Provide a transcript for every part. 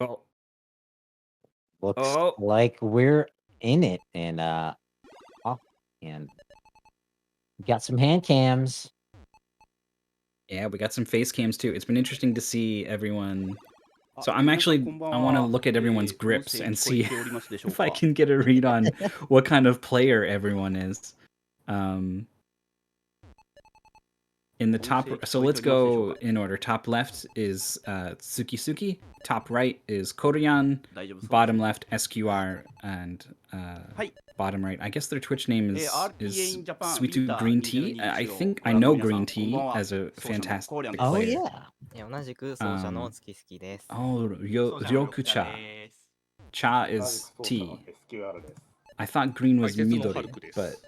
Oh, Looks oh, like we're in it, and oh, and got some hand cams. yeah, we got some face cams too. It's been interesting to see everyone. あ、So I'm 皆さんこ actually んばん I want to は。look at everyone's 音 grips 声 and 聞こえ see ておりますでしょう if I か？ can get a read on what kind of player everyone is. Um, in the 音 top, 声聞 so こえて let's おりますでしょう go か？ in order. Top left is Suki Suki. Top right is Koryan. 大丈夫そうです。 Bottom left SQR and はい。bottom right. I guess their Twitch name RTA is In Japan ウィン Sweetu ター Green Tea. 2021 I を think ご I 覧の know 皆さ Green ん、こんばん Tea は。 as a 奏者の fantastic コーリャンです。Oh player. yeah. 同じく奏者の月々です。Oh, 奏者の Ryoku 緑茶 Cha. です。 Cha 同じ is く奏者の tea. SQR です。 I thought green 解 was 説の midori, ハルクで but す。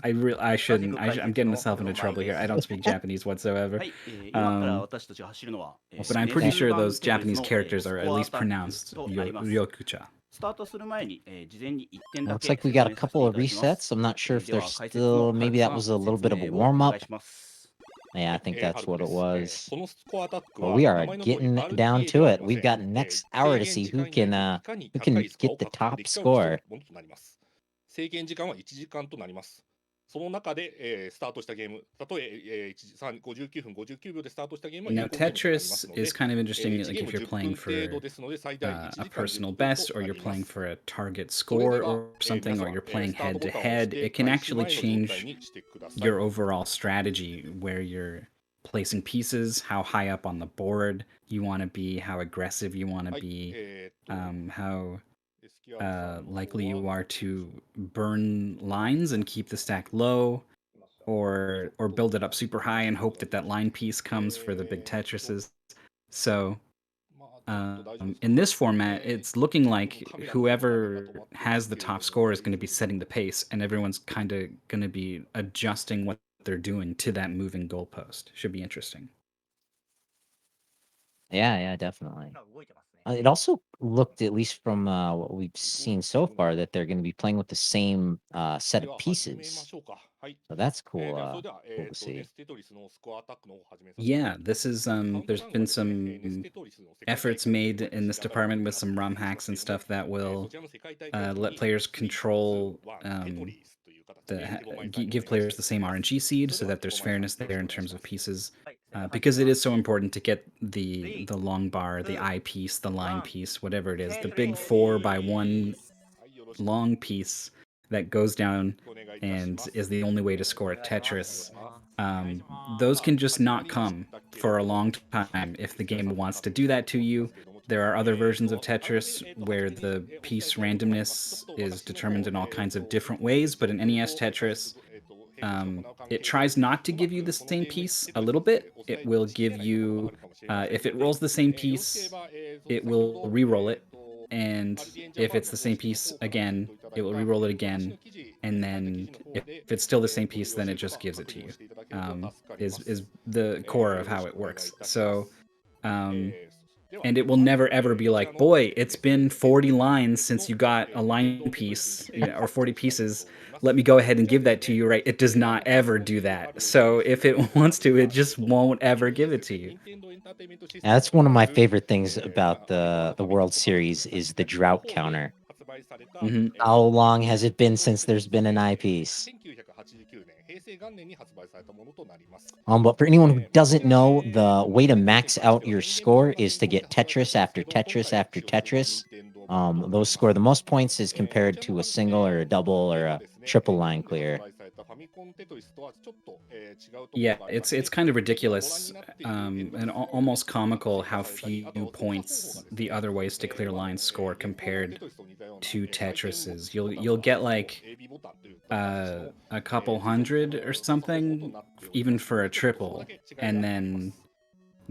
I shouldn't. 同じく解 I'm 説 getting の myself 黒 into マイ trouble で here. す。 I don't speak Japanese は whatsoever. い、今から Um, 私たちが走るのは、 but I'm pretty レス sure 版 those テトリス Japanese の characters ス are コ at アア least タック pronounced となります。 Ryokucha. スタートする前に、事前に1点だ Looks け like 説 we got a 明させて couple い of ただきます。 resets. I'm not sure if で they're は解説の still. ハル Maybe ク that さん、 was a little 説 bit of a 明をお warm 願 up. いします。 Yeah, I think ハ that's ルク what で it す。was. このスコアアタック Well, は we 名 are 前の通り getting down RTA で to はあ it. りませ We've ん。 got next hour 制 to 限 see 時 who 間以内 can にいかに who 高 can いスコア get を the 獲得 top できたかを競 score. うものとなります。制限時間は1時間となります。その中で、スタートしたゲーム、たとえ59分59秒でスタートしたゲームは Now 有効ゲームとなります Tetris ので、 is kind of interesting, 1 like ゲーム if you're 10 playing 分程度 for ですので、最大1 a 時間10 personal 分 best, と or な you're りま playing す。 for a target それで score は、 or 皆 something, さ or ん、 you're playing スタート head ボ to タンを押し head, て it can 開始 actually 前の状態 change にしてください。 your overall strategy, where you're placing pieces, how high up on the board you want to be, how aggressive you want to はい、 be, と、 how SQR さんの likely 方 you は are to burn lines and keep the stack low, or build it up super high and hope that that line piece comes for the big Tetrises. So まあ、ちょっと大丈夫ですか？ in this format, it's looking 多分 like カメラの画面が whoever 止まってるんで has す the けれ top ども、 score is going to be setting the pace, and everyone's kind of going to be adjusting what they're doing to that moving goalpost. Should be interesting. Yeah, definitely. 動いてますね。 It also looked, at least from what we've seen so far, that they're going to be playing with the same set で of は始めま pieces. しょうか。はい。 So that's で cool. はそれでは、Cool to see. ネステトリスのスコアアタックの方を始めさせていただ Yeah, きます。 this is カウント there's ダウン been はですね、ネス some テトリスの世界大 efforts 会 made に in this しながら department 行 with って some いる ROM と思いま hacks す and けれども、 stuff that そ will ちらの世界大会とも let に players 3 control 2 1テトリスという形で手ごまい give players the same RNG seed, so that there's 手ごまい fairness there in terms of よろしくお願いします pieces, はい、 because it is so important to get the long bar, the eye piece, the line piece, whatever it is, the big 4x1 はいよろしく long piece that goes down お願いいたし and ます is the only way to score お at 願いします Tetris. お願いし Those ます can just not come for a long time if the game wants to do that to you. There are other versions of Tetris where the piece randomness is determined in all kinds of different ways, but in NES Tetris, it tries not to give you the same piece a little bit. It will give you, if it rolls the same piece, it will re-roll it, and if it's the same piece again, it will re-roll it again, and then if it's still the same piece, then it just gives it to you. Is the core of how it works. So, and it will never ever be like, boy, it's been 40 lines since you got a line piece, or 40 pieces. Let me go ahead and give that to you, right? It does not ever do that. So if it wants to, it just won't ever give it to you. Yeah, that's one of my favorite things about the World Series is the drought counter. Mhm. How long has it been since there's been an eyepiece? 1989年、平成元年に発売されたものとなります。 But for anyone who doesn't know, the way to max out your score is to get Tetris after Tetris after Tetris. Those score the most points as compared to a single or a double or a triple line clear. Yeah, it's kind of ridiculous, and almost comical how few points the other ways to clear lines score compared to Tetris's. You'll get like a couple hundred or something, even for a triple, and then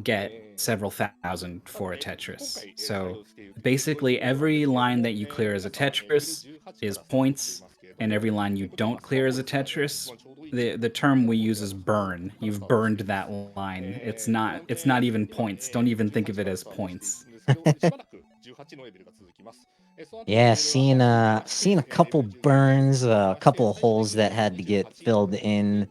get several thousand for a Tetris. So basically, every line that you clear as a Tetris is points, and every line you don't clear as a Tetris, the term we use is burn. You've burned that line. It's not even points. Don't even think of it as points. Yeah, seeing a couple burns, a couple of holes that had to get filled in.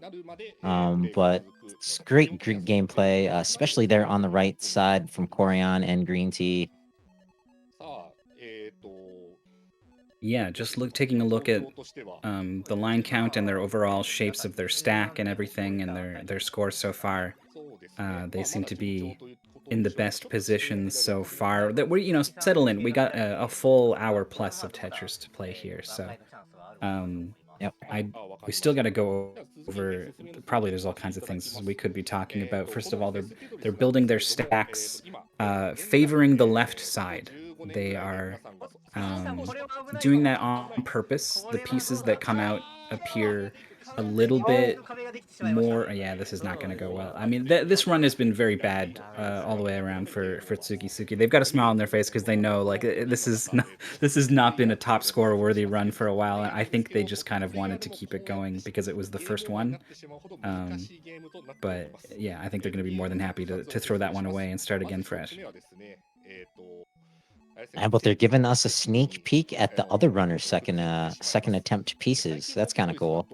But it's great gameplay, especially there on the right side from Corian and Green Tea. Yeah, just taking a look at the line count and their overall shapes of their stack and everything, and their scores so far. They seem to be in the best positions so far. That we're settle in. We got a full hour plus of Tetris to play here, so Yep. we still got to go over. Probably there's all kinds of things we could be talking about. First of all, they're building their stacks favoring the left side. They are doing that on purpose. The pieces that come out appear a little bit more. Yeah, this is not going to go well. I mean, this run has been very bad all the way around for Tsukisuki. They've got a smile on their face because they know like this has not been a top score worthy run for a while. And I think they just kind of wanted to keep it going because it was the first one. But yeah, I think they're going to be more than happy to throw that one away and start again fresh. But they're giving us a sneak peek at the other runner's second attempt pieces. That's kind of cool.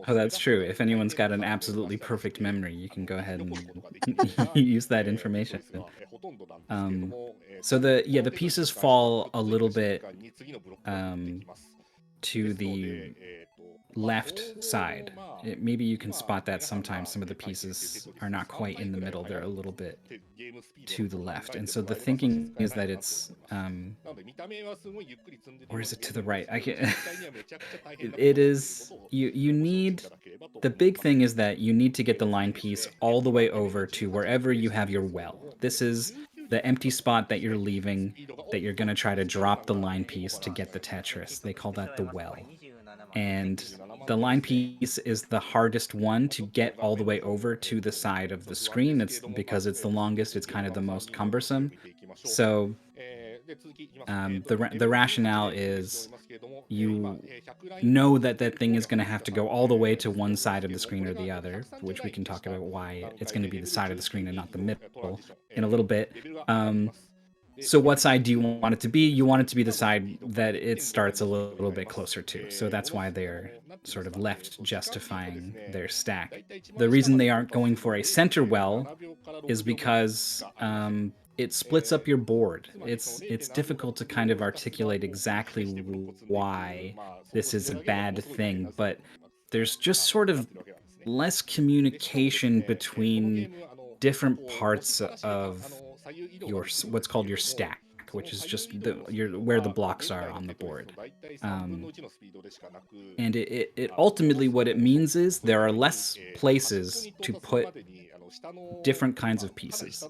Oh, that's true. If anyone's got an absolutely perfect memory, you can go ahead and use that information. So the pieces fall a little bit to the left side. Maybe you can spot that sometimes. Some of the pieces are not quite in the middle. They're a little bit to the left. And so the thinking is that it's or is it to the right? I can't. It is. You need. The big thing is that you need to get the line piece all the way over to wherever you have your well. This is the empty spot that you're leaving, that you're going to try to drop the line piece to get the Tetris. They call that the well. And the line piece is the hardest one to get all the way over to the side of the screen. It's because it's the longest, it's kind of the most cumbersome. So the rationale is you know that thing is going to have to go all the way to one side of the screen or the other, which we can talk about why it's going to be the side of the screen and not the middle in a little bit. So what side do you want it to be? You want it to be the side that it starts a little bit closer to. So that's why they're sort of left justifying their stack. The reason they aren't going for a center well is because it splits up your board. It's difficult to kind of articulate exactly why this is a bad thing, but there's just sort of less communication between different parts of your what's called your stack, which is just where the blocks are on the board. And it ultimately what it means is there are less places to put different kinds of pieces.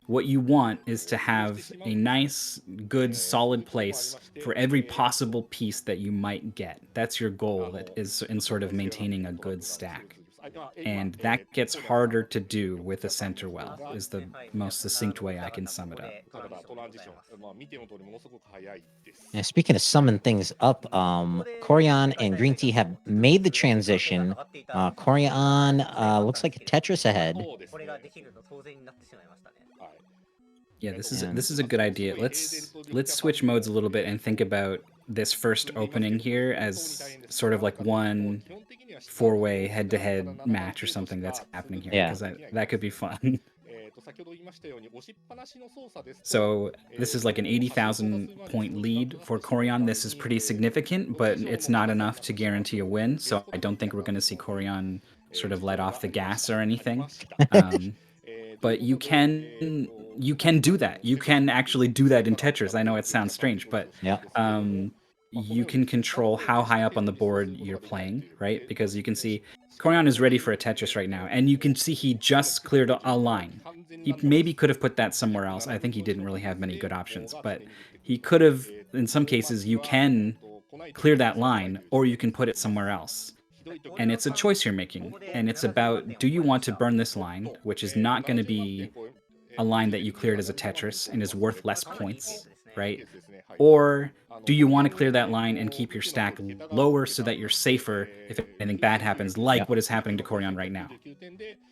What you want is to have a nice, good, solid place for every possible piece that you might get. That's your goal, that is in sort of maintaining a good stack. And that gets harder to do with a center well, is the most succinct way I can sum it up. Now, speaking of summing things up, Corian and Green Tea have made the transition. Corian looks like a Tetris ahead. Yeah, this is a good idea. Let's switch modes a little bit and think about this first opening here as sort of like one four-way head-to-head match or something that's happening here, because that could be fun. So this is like an 80,000 point lead for Corian. This is pretty significant, but it's not enough to guarantee a win. So I don't think we're going to see Corian sort of let off the gas or anything. But you can do that. You can actually do that in Tetris. I know it sounds strange, but you can control how high up on the board you're playing, right? Because you can see Corian is ready for a Tetris right now, and you can see he just cleared a line. He maybe could have put that somewhere else. I think he didn't really have many good options, but he could have, in some cases, you can clear that line, or you can put it somewhere else. And it's a choice you're making, and it's about, do you want to burn this line, which is not going to be a line that you cleared as a Tetris and is worth less points, right? Or do you want to clear that line and keep your stack lower so that you're safer if anything bad happens, like what is happening to Corian right now?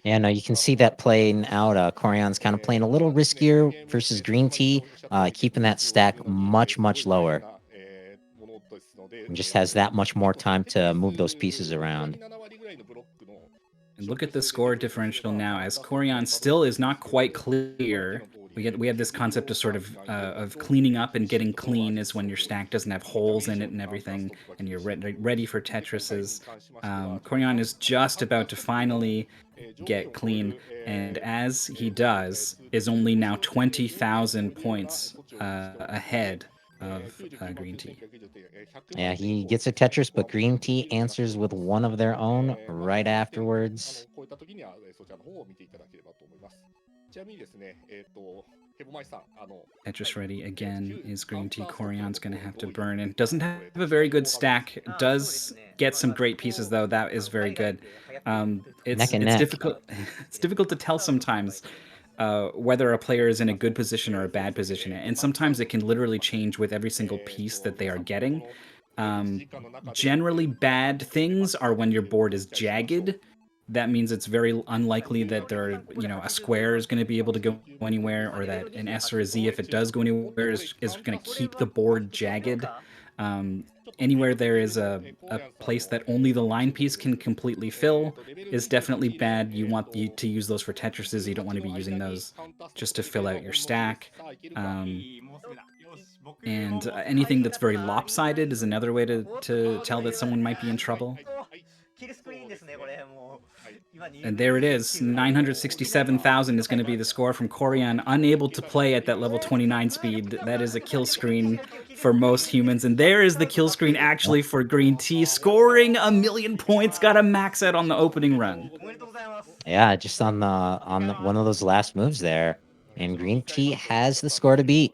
Yeah, no, you can see that playing out. Corian's kind of playing a little riskier versus Green Tea, keeping that stack much, much lower. And just has that much more time to move those pieces around. And look at the score differential now, as Corian still is not quite clear we have this concept of sort of cleaning up and getting clean is when your stack doesn't have holes in it and everything, and you're ready for Tetrises. Corian is just about to finally get clean, and as he does, is only now 20,000 points ahead of Green Tea. Yeah, he gets a Tetris, but Green Tea answers with one of their own right afterwards. Tetris ready again is Green Tea. Corian's going to have to burn and doesn't have a very good stack. Does get some great pieces though. That is very good. It's Neck. difficult. It's difficult to tell sometimes whether a player is in a good position or a bad position, and sometimes it can literally change with every single piece that they are getting. Generally, bad things are when your board is jagged. That means it's very unlikely that a square is going to be able to go anywhere, or that an S or a Z, if it does go anywhere, is going to keep the board jagged. Anywhere there is a place that only the line piece can completely fill is definitely bad. You want to use those for Tetrises. You don't want to be using those just to fill out your stack. And anything that's very lopsided is another way to tell that someone might be in trouble. And there it is. 967,000 is going to be the score from Corian, unable to play at that level 29 speed. That is a kill screen for most humans. And there is the kill screen actually for Green Tea, scoring 1,000,000 points, got a max out on the opening run. Yeah, just on one of those last moves there. And Green Tea has the score to beat.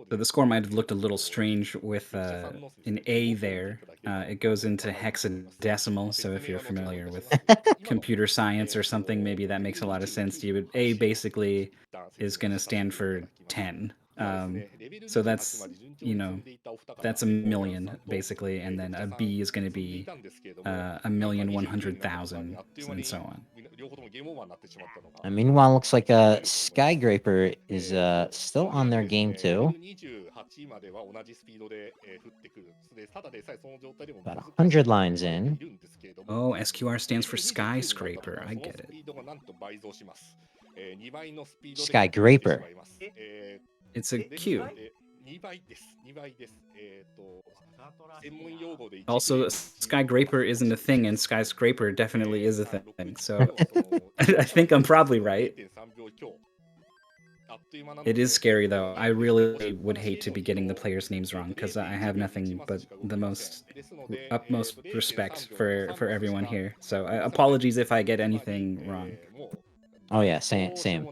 So the score might have looked a little strange with an A there. It goes into hexadecimal, so if you're familiar with computer science or something, maybe that makes a lot of sense to you. But A basically is going to stand for 10. So that's, that's 1,000,000 basically, and then a B is going to be 1,100,000, and so on. Meanwhile, looks like Skygraper is still on their game too. About 100 lines in. Oh, SQR stands for skyscraper. I get it. Skygraper. It's a Q. Also, Skygraper isn't a thing, and skyscraper definitely is a thing. So I think I'm probably right. It is scary, though. I really would hate to be getting the players' names wrong, because I have nothing but the utmost respect for everyone here. So apologies if I get anything wrong. Oh yeah, same.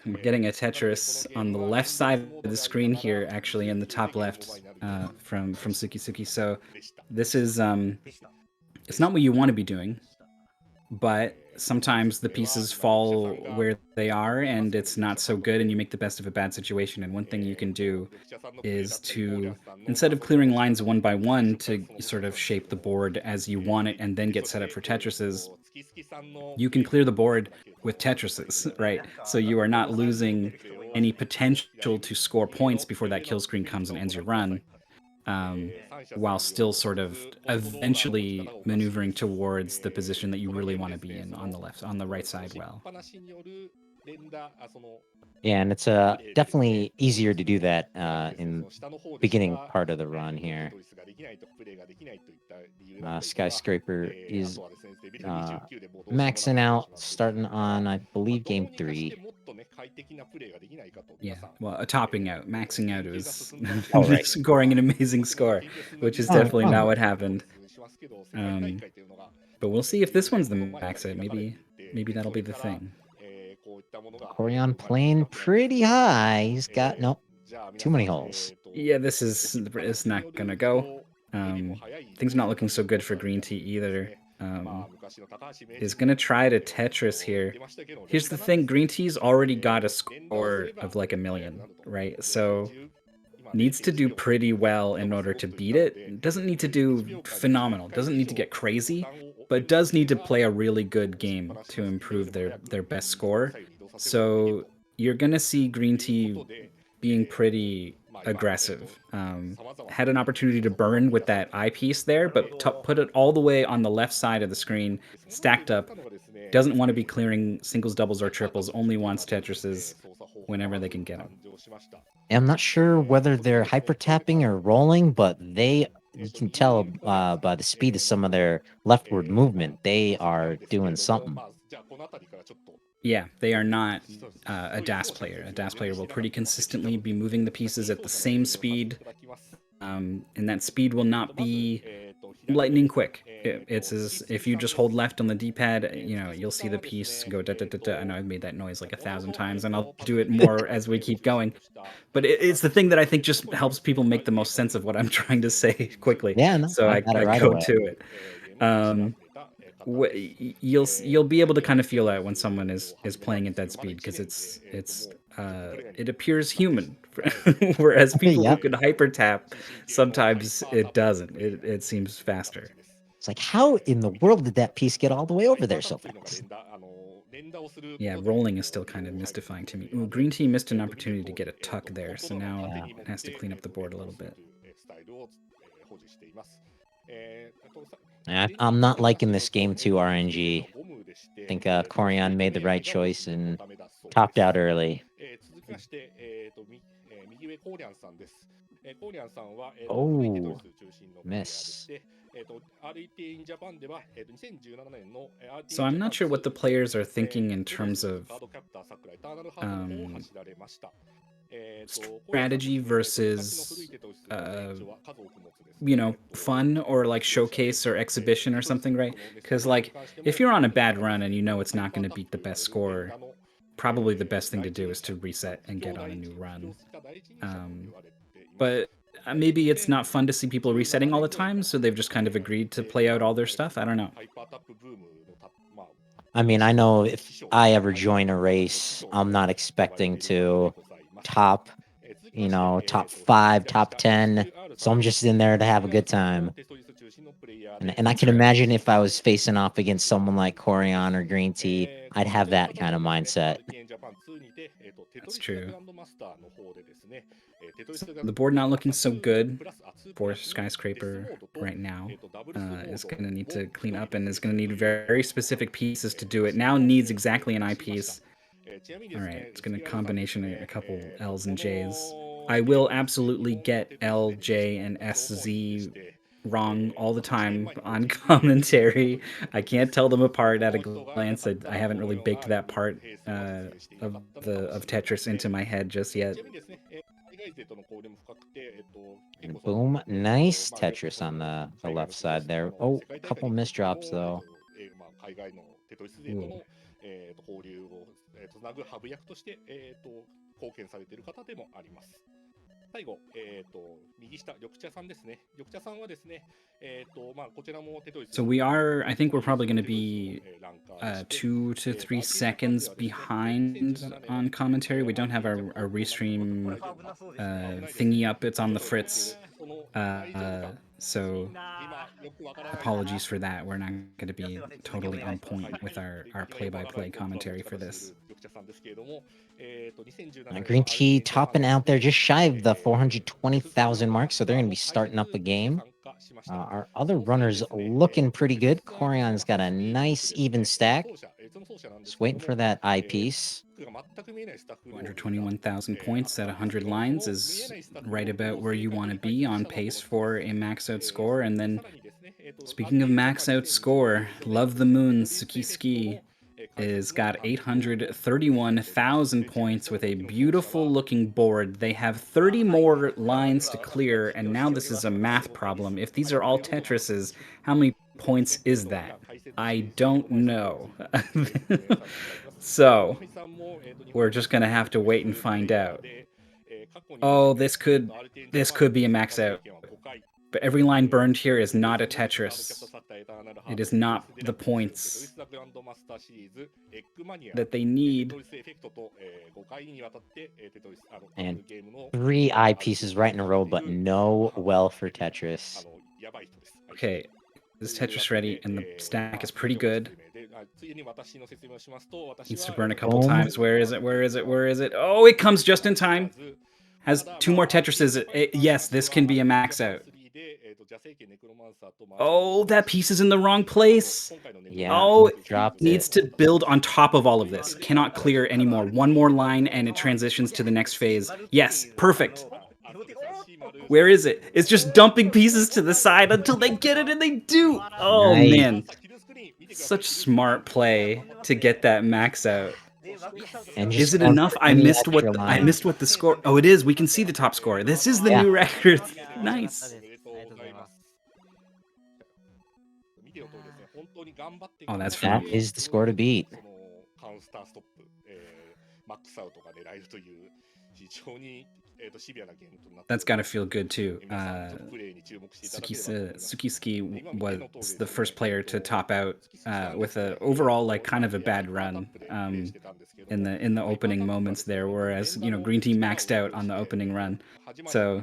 We're getting a Tetris on the left side of the screen here, actually, in the top left from Suki. So this is it's not what you want to be doing, but sometimes the pieces fall where they are, and it's not so good, and you make the best of a bad situation. And one thing you can do is to, instead of clearing lines one by one to sort of shape the board as you want it and then get set up for Tetrises, you can clear the board with Tetrises, right? So you are not losing any potential to score points before that kill screen comes and ends your run, while still sort of eventually maneuvering towards the position that you really want to be in on the right side well. Yeah, and it's definitely easier to do that in beginning part of the run here. Skyscraper is maxing out, starting on, I believe, game 3. Yeah, well, topping out, maxing out is right. scoring an amazing score, which is definitely not what happened. But we'll see if this one's the max out. Maybe that'll be the thing. Corian playing pretty high. He's got too many holes. Yeah, it's not gonna go. Things not looking so good for Green Tea either. Is gonna try to Tetris here. Here's the thing: Green Tea's already got a score of like 1,000,000, right? So needs to do pretty well in order to beat it. Doesn't need to do phenomenal. Doesn't need to get crazy, but does need to play a really good game to improve their best score. So you're gonna see Green Tea being pretty aggressive. Had an opportunity to burn with that eyepiece there, but put it all the way on the left side of the screen, stacked up. Doesn't want to be clearing singles, doubles, or triples. Only wants Tetrises whenever they can get them. I'm not sure whether they're hyper tapping or rolling, but you can tell by the speed of some of their leftward movement, they are doing something. Yeah, they are not a DAS player. A DAS player will pretty consistently be moving the pieces at the same speed, and that speed will not be lightning quick. It's as if you just hold left on the D-pad, you'll see the piece go da da da da. I know I've made that noise like 1,000 times, and I'll do it more as we keep going. But it's the thing that I think just helps people make the most sense of what I'm trying to say quickly. Yeah, no, So I I got it right go away. to it. You'll be able to kind of feel out when someone is playing at that speed, because it appears human, whereas people who Yep. can hyper tap, sometimes it doesn't. It seems faster. It's like, how in the world did that piece get all the way over there so fast? Yeah, rolling is still kind of mystifying to me. Ooh, green team missed an opportunity to get a tuck there, so now it has to clean up the board a little bit. I'm not liking this game too, RNG. I think Corian made the right choice and topped out early. Oh, miss. So I'm not sure what the players are thinking in terms of strategy versus fun, or like showcase or exhibition or something, right? Because like if you're on a bad run and it's not going to beat the best score, probably the best thing to do is to reset and get on a new run. But maybe it's not fun to see people resetting all the time, so they've just kind of agreed to play out all their stuff. I don't know. I mean, I know if I ever join a race, I'm not expecting to top 5, top 10. So I'm just in there to have a good time. And I can imagine if I was facing off against someone like Corian or Green Tea, I'd have that kind of mindset. That's true. So the board not looking so good for Skyscraper right now. Is going to need to clean up and is going to need very specific pieces to do it. Now needs exactly an eyepiece. All right, it's going to combination a couple L's and J's. I will absolutely get L, J, and SZ wrong all the time on commentary. I can't tell them apart at a glance. I haven't really baked that part of Tetris into my head just yet. And boom, nice Tetris on the left side there. Oh, a couple misdrops though. Ooh. 交流をつなぐハブ役として貢献されている方でもあります。最後、右下、緑茶さんですね。緑茶さんはですね、こちらもテトリス。So I think we're probably going to be 2 to 3 seconds behind on commentary. We don't have our Restream thingy up. It's on the fritz. So apologies for that. We're not going to be totally on point with our play-by-play commentary for this. Green Tea topping out there just shy of the 420,000 mark, so they're going to be starting up a game. Our other runners looking pretty good. Corian's got a nice even stack. Just waiting for that eyepiece. 221,000 points at 100 lines is right about where you want to be, on pace for a max out score. And then, speaking of max out score, Love the Moon Suki Ski is got 831,000 points with a beautiful looking board. They have 30 more lines to clear, and now this is a math problem. If these are all Tetrises, how many points is that? I don't know. So we're just gonna have to wait and find out. Oh, this could be a max out. But every line burned here is not a Tetris. It is not the points that they need. And 3 eyepieces right in a row, but no well for Tetris. Okay, is Tetris ready? And the stack is pretty good. Needs to burn a couple times. Where is it? Where is it? Where is it? Oh, it comes just in time. Has 2 more Tetrises. Yes, this can be a max out. Oh, that piece is in the wrong place. Yeah, Oh, dropped needs it. to build on top of all of this. Cannot clear anymore. One more line and it transitions to the next phase. Yes, perfect. Where is it? It's just dumping pieces to the side until they get it, and they do. Oh, Nice. man. Such smart play to get that max out. And Is just it going enough? for I any missed extra what line. the score. Oh, it is. We can see the top score. This is the Yeah. new record. Nice. Oh, that's That phenomenal. is the score to beat. That's got to feel good too. Tsukisuki was the first player to top out with a overall like kind of a bad run in the opening moments there, whereas Green Team maxed out on the opening run. So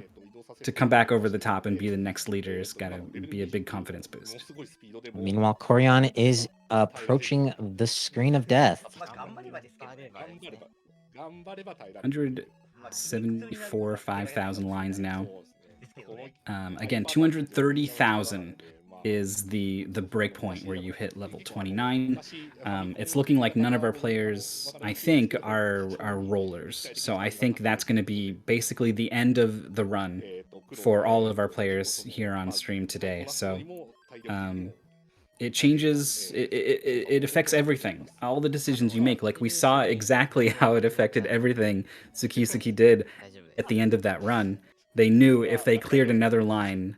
to come back over the top and be the next leader has got to be a big confidence boost. Meanwhile, Corian is approaching the screen of death. 174 5,000 lines now. Again, 230,000 is the break point where you hit level 29. It's looking like none of our players, I think, are rollers. So I think that's going to be basically the end of the run for all of our players here on stream today. So it changes, it affects everything, all the decisions you make. Like we saw exactly how it affected everything Tsukisuki did at the end of that run. They knew if they cleared another line,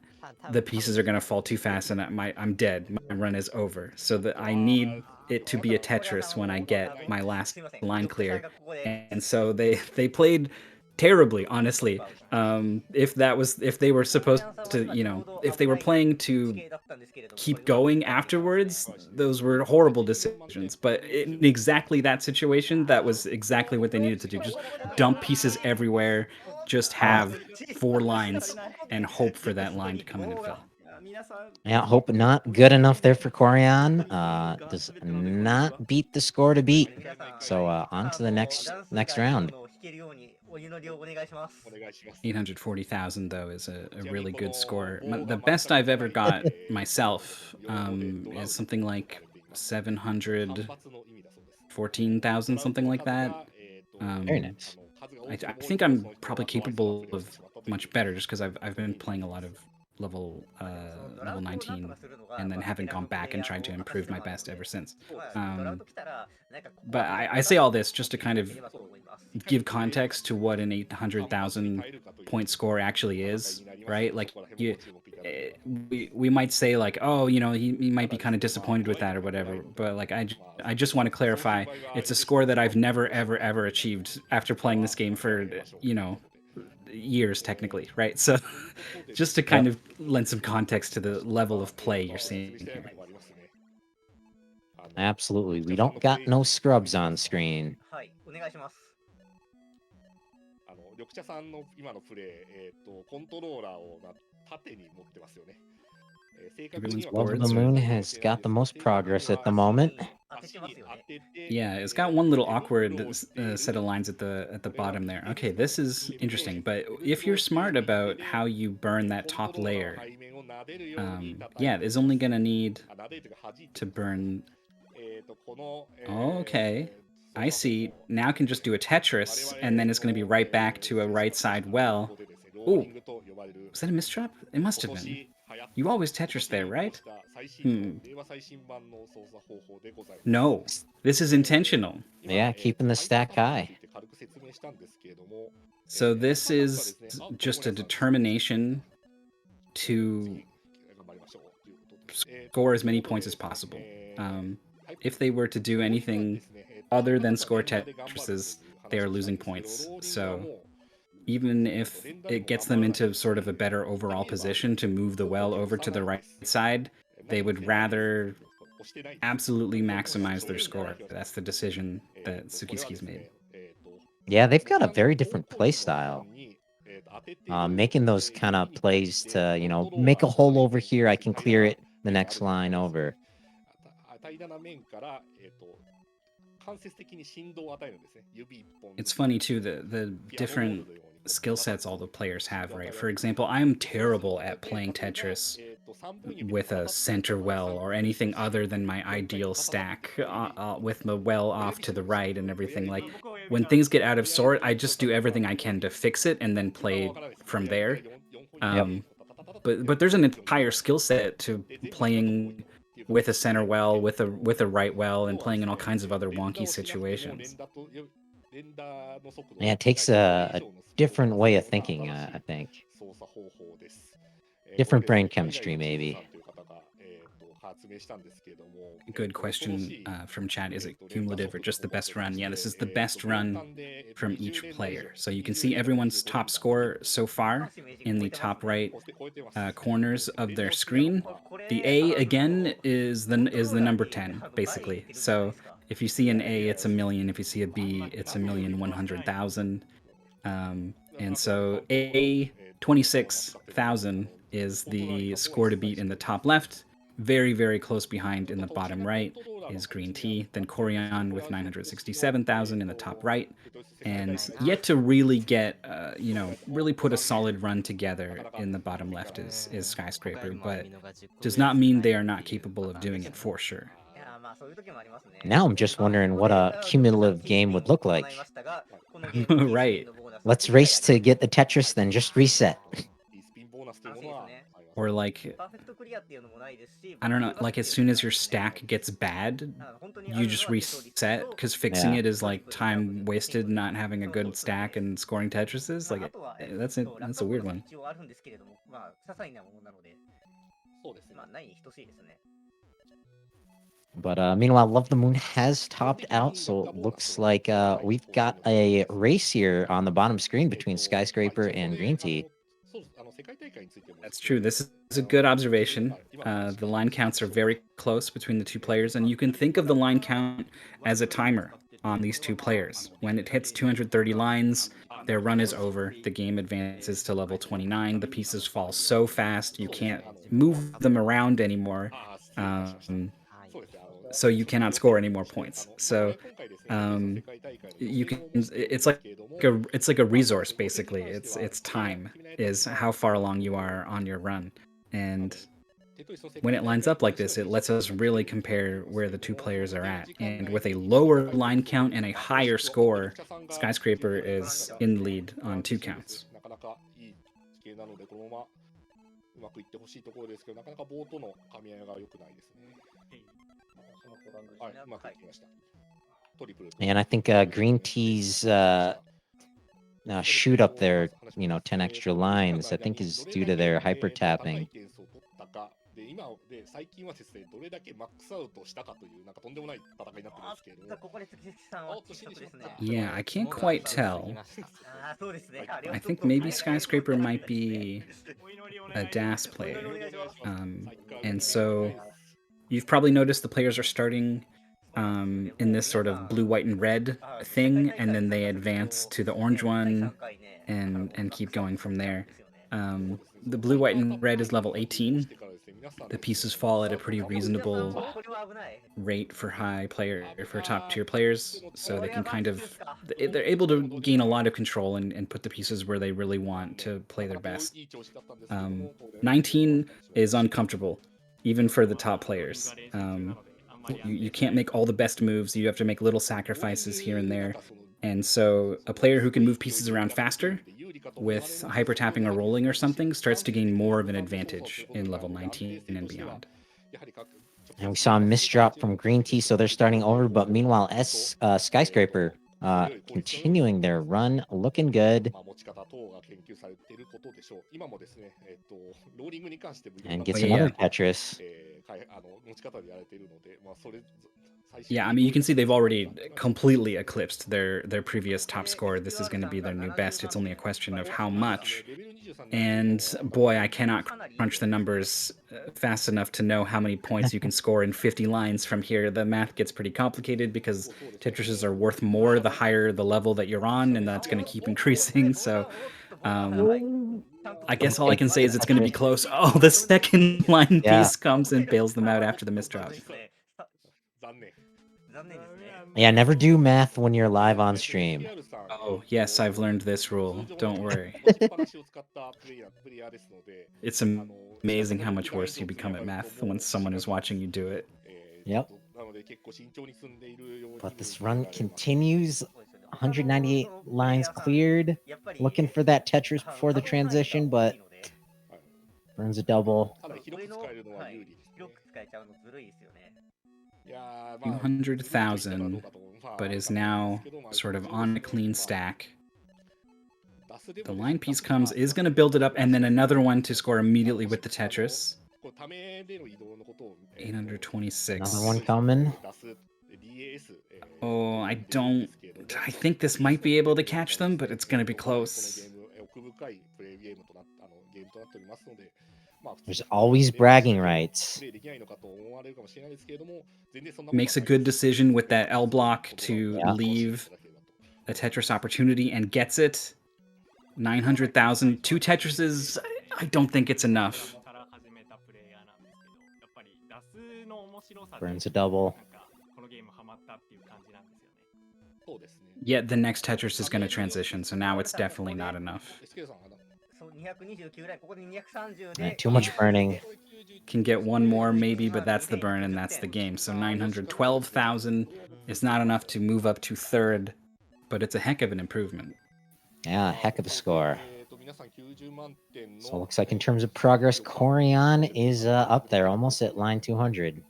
the pieces are going to fall too fast and I'm dead. My run is over. So that I need it to be a Tetris when I get my last line clear. And so they played terribly, honestly. If they were supposed to, if they were playing to keep going afterwards, those were horrible decisions. But in exactly that situation, that was exactly what they needed to do. Just dump pieces everywhere, just have 4 lines and hope for that line to come in and fill. Yeah, hope not good enough there for Corian. Does not beat the score to beat. So on to the next round. 840,000 though is a really good score. The best I've ever got myself is something like 714,000, something like that. Very nice. I think I'm probably capable of much better just because I've been playing a lot of level 19 and then haven't gone back and tried to improve my best ever since. But I say all this just to kind of give context to what an 800,000 point score actually is, right? Like we might say like, oh, he might be kind of disappointed with that or whatever. But like I just want to clarify, it's a score that I've never ever achieved after playing this game for years technically, right? So just to kind of lend some context to the level of play you're seeing here. Absolutely. We don't got no scrubs on screen. Everyone's Love of the boards are... Moon has got the most progress at the moment. Yeah, it's got one little awkward set of lines at the bottom there. Okay, this is interesting, but if you're smart about how you burn that top layer, yeah, it's only gonna need to burn... Okay, I see. Now I can just do a Tetris, and then it's gonna be right back to a right side well. Ooh, was that a mistrap? It must have been. You always Tetris there, right? No, this is intentional. Yeah, keeping the stack high. So this is just a determination to score as many points as possible. If they were to do anything other than score Tetrises, they are losing points. So even if it gets them into sort of a better overall position to move the well over to the right side, they would rather absolutely maximize their score. That's the decision that Tsukisuki's made. Yeah, they've got a very different play style. Making those kind of plays to, make a hole over here, I can clear it the next line over. It's funny too, the different skill sets all the players have, right? For example, I'm terrible at playing Tetris with a center well or anything other than my ideal stack with the well off to the right and everything. Like when things get out of sort, I just do everything I can to fix it and then play from there. But there's an entire skill set to playing with a center well, with a right well, and playing in all kinds of other wonky situations. Yeah, it takes a different way of thinking, I think. Different brain chemistry, maybe. Good question from chat. Is it cumulative or just the best run? Yeah, this is the best run from each player. So you can see everyone's top score so far in the top right corners of their screen. The A again is the number 10 basically. So if you see an A, it's 1,000,000. If you see a B, it's 1,100,000. And so A 26,000 is the score to beat in the top left. Very, very close behind in the bottom right is Green Tea, then Corian with 967,000 in the top right, and yet to really get, really put a solid run together in the bottom left is Skyscraper, but does not mean they are not capable of doing it for sure. Now I'm just wondering what a cumulative game would look like. Right. Let's race to get the Tetris, then just reset. Or like, I don't know, like as soon as your stack gets bad, you just reset because fixing Yeah. it is like time wasted not having a good stack and scoring Tetrises. Like that's it. That's a weird one. But meanwhile, Love the Moon has topped out, so it looks like we've got a race here on the bottom screen between Skyscraper and Green Tea. That's true. This is a good observation. The line counts are very close between the two players, and you can think of the line count as a timer on these two players. When it hits 230 lines, their run is over. The game advances to level 29. The pieces fall so fast you can't move them around anymore. So you cannot score any more points. So you can. It's like a resource basically. It's time is how far along you are on your run, and when it lines up like this, it lets us really compare where the two players are at. And with a lower line count and a higher score, Skyscraper is in the lead on 2 counts. And I think Green Tea's shoot up there, 10 extra lines, I think is due to their hyper tapping. Yeah, I can't quite tell. I think maybe Skyscraper might be a DAS player. And so you've probably noticed the players are starting in this sort of blue, white, and red thing, and then they advance to the orange one and keep going from there. The blue, white, and red is level 18. The pieces fall at a pretty reasonable rate for top tier players, so they can they're able to gain a lot of control and put the pieces where they really want to play their best. 19 is uncomfortable, even for the top players. You can't make all the best moves. You have to make little sacrifices here and there. And so a player who can move pieces around faster with hyper tapping or rolling or something starts to gain more of an advantage in level 19 and beyond. And we saw a misdrop from Green Tea, so they're starting over. But meanwhile, Skyscraper continuing their run, looking good. And gets another Tetris. Yeah, I mean, you can see they've already completely eclipsed their previous top score. This is going to be their new best. It's only a question of how much. And boy, I cannot crunch the numbers fast enough to know how many points you can score in 50 lines from here. The math gets pretty complicated because Tetrises are worth more the higher the level that you're on, and that's going to keep increasing. So I guess all I can say is it's going to be close. Oh, the second line piece comes and bails them out after the misdrop. Yeah, never do math when you're live on stream. Oh, yes, I've learned this rule. Don't worry. It's amazing how much worse you become at math when someone is watching you do it. Yep. But this run continues. 198 lines cleared. Looking for that Tetris before the transition, but burns a double. 200,000, but is now sort of on a clean stack. The line piece comes, is going to build it up, and then another one to score immediately with the Tetris. 826. Another one coming. Oh, I think this might be able to catch them, but it's going to be close. There's always bragging rights. Makes a good decision with that L block to leave a Tetris opportunity and gets it. 900,000. 2 Tetrises, I don't think it's enough. Burns a double. Yet the next Tetris is going to transition, so now it's definitely not enough. Too much burning. Can get one more maybe, but that's the burn and that's the game. So 912,000 is not enough to move up to third, but it's a heck of an improvement. Yeah, heck of a score. So it looks like in terms of progress, Corian is up there, almost at line 200.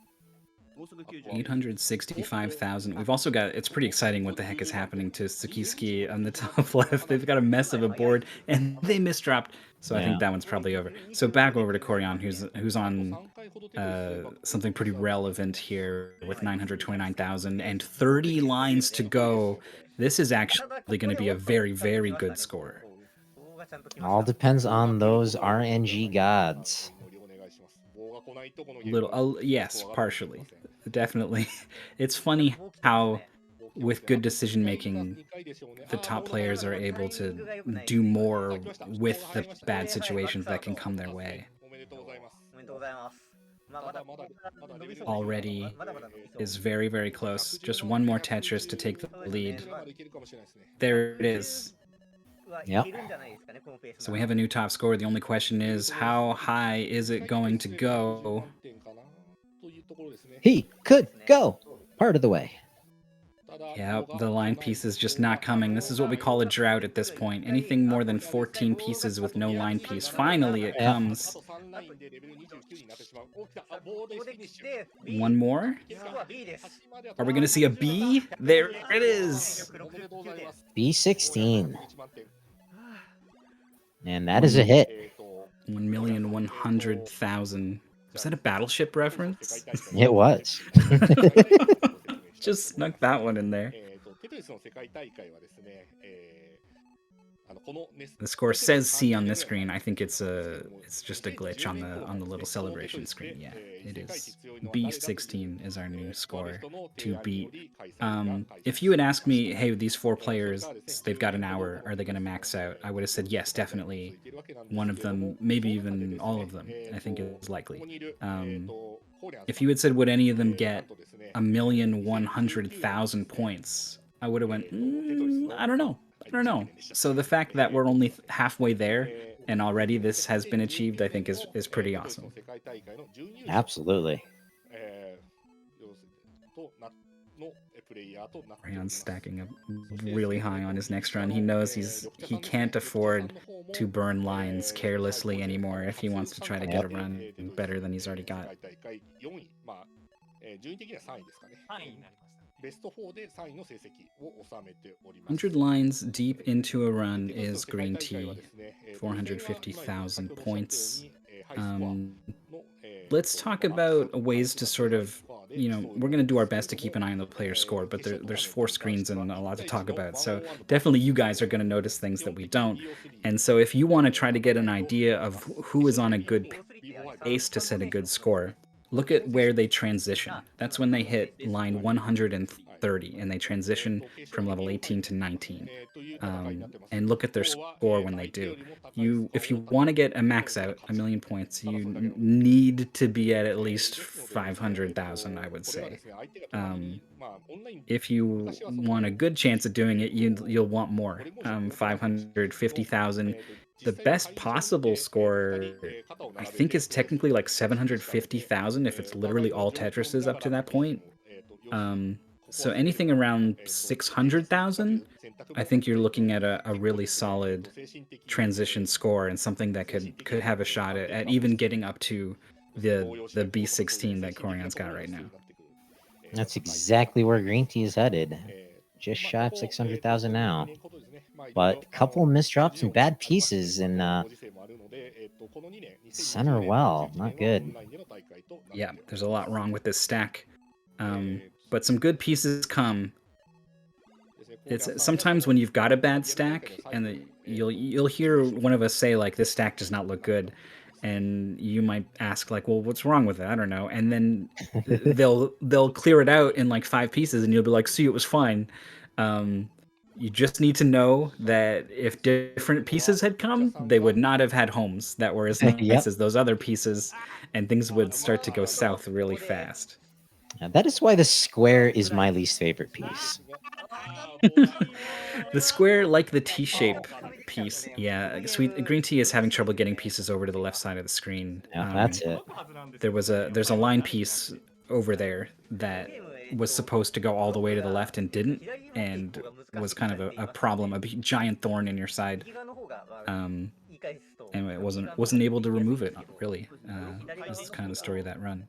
865,000. We've also got, it's pretty exciting what the heck is happening to Sukiski on the top left. They've got a mess of a board, and they misdropped. So I think that one's probably over. So back over to Corian, who's on something pretty relevant here with 929,000 and 30 lines to go. This is actually going to be a very, very good score. All depends on those RNG gods. Yes, partially. Definitely. It's funny how, with good decision making, the top players are able to do more with the bad situations that can come their way. Already is very, very close. Just one more Tetris to take the lead. There it is. Yep. So we have a new top score. The only question is, how high is it going to go? He could go part of the way. Yeah, the line piece is just not coming. This is what we call a drought at this point. Anything more than 14 pieces with no line piece. Finally, it comes. One more? Are we going to see a B? There it is. B16. And that is a hit. 1,100,000. Was that a Battleship reference? It was. Just snuck that one in there. The score says C on this screen. I think it's just a glitch on the little celebration screen. Yeah, it is. B16 is our new score to beat. If you had asked me, hey, these 4 players, they've got an hour, are they going to max out? I would have said yes, definitely. One of them, maybe even all of them, I think is likely. If you had said, would any of them get 1,100,000 points, I would have went, I don't know. So the fact that we're only halfway there and already this has been achieved, I think is pretty awesome. Absolutely. Ryan's stacking up really high on his next run. He knows he can't afford to burn lines carelessly anymore if he wants to try to get a run better than he's already got. 100 lines deep into a run is green tea. 450,000 points. Let's talk about ways to sort of, we're going to do our best to keep an eye on the player's score, but there's 4 screens and a lot to talk about. So definitely you guys are going to notice things that we don't. And so if you want to try to get an idea of who is on a good pace to set a good score, look at where they transition. That's when they hit line 100 and 30, and they transition from level 18 to 19. And look at their score when they do. If you want to get a max out, 1,000,000 points, you need to be at least 500,000, I would say. If you want a good chance of doing it, you'll want more, 550,000. The best possible score, I think, is technically like 750,000 if it's literally all Tetrises up to that point. So anything around 600,000, I think you're looking at a really solid transition score and something that could have a shot at even getting up to the B16 that Corion's got right now. That's exactly where Green Tea is headed. Just shy of 600,000 now. But a couple of misdrops and bad pieces in center well. Not good. Yeah, there's a lot wrong with this stack. But some good pieces come. It's sometimes when you've got a bad stack, and you'll hear one of us say like, "This stack does not look good," and you might ask like, "Well, what's wrong with it? I don't know." And then they'll clear it out in like 5 pieces, and you'll be like, "See, it was fine." You just need to know that if different pieces had come, they would not have had homes that were as nice as those other pieces, and things would start to go south really fast. That is why the square is my least favorite piece. The square, like the T-shape piece, yeah. Green Tea is having trouble getting pieces over to the left side of the screen. Yeah, that's it. There's a line piece over there that was supposed to go all the way to the left and didn't, and was kind of a problem, a giant thorn in your side. And it wasn't able to remove it, really. This is kind of the story of that run.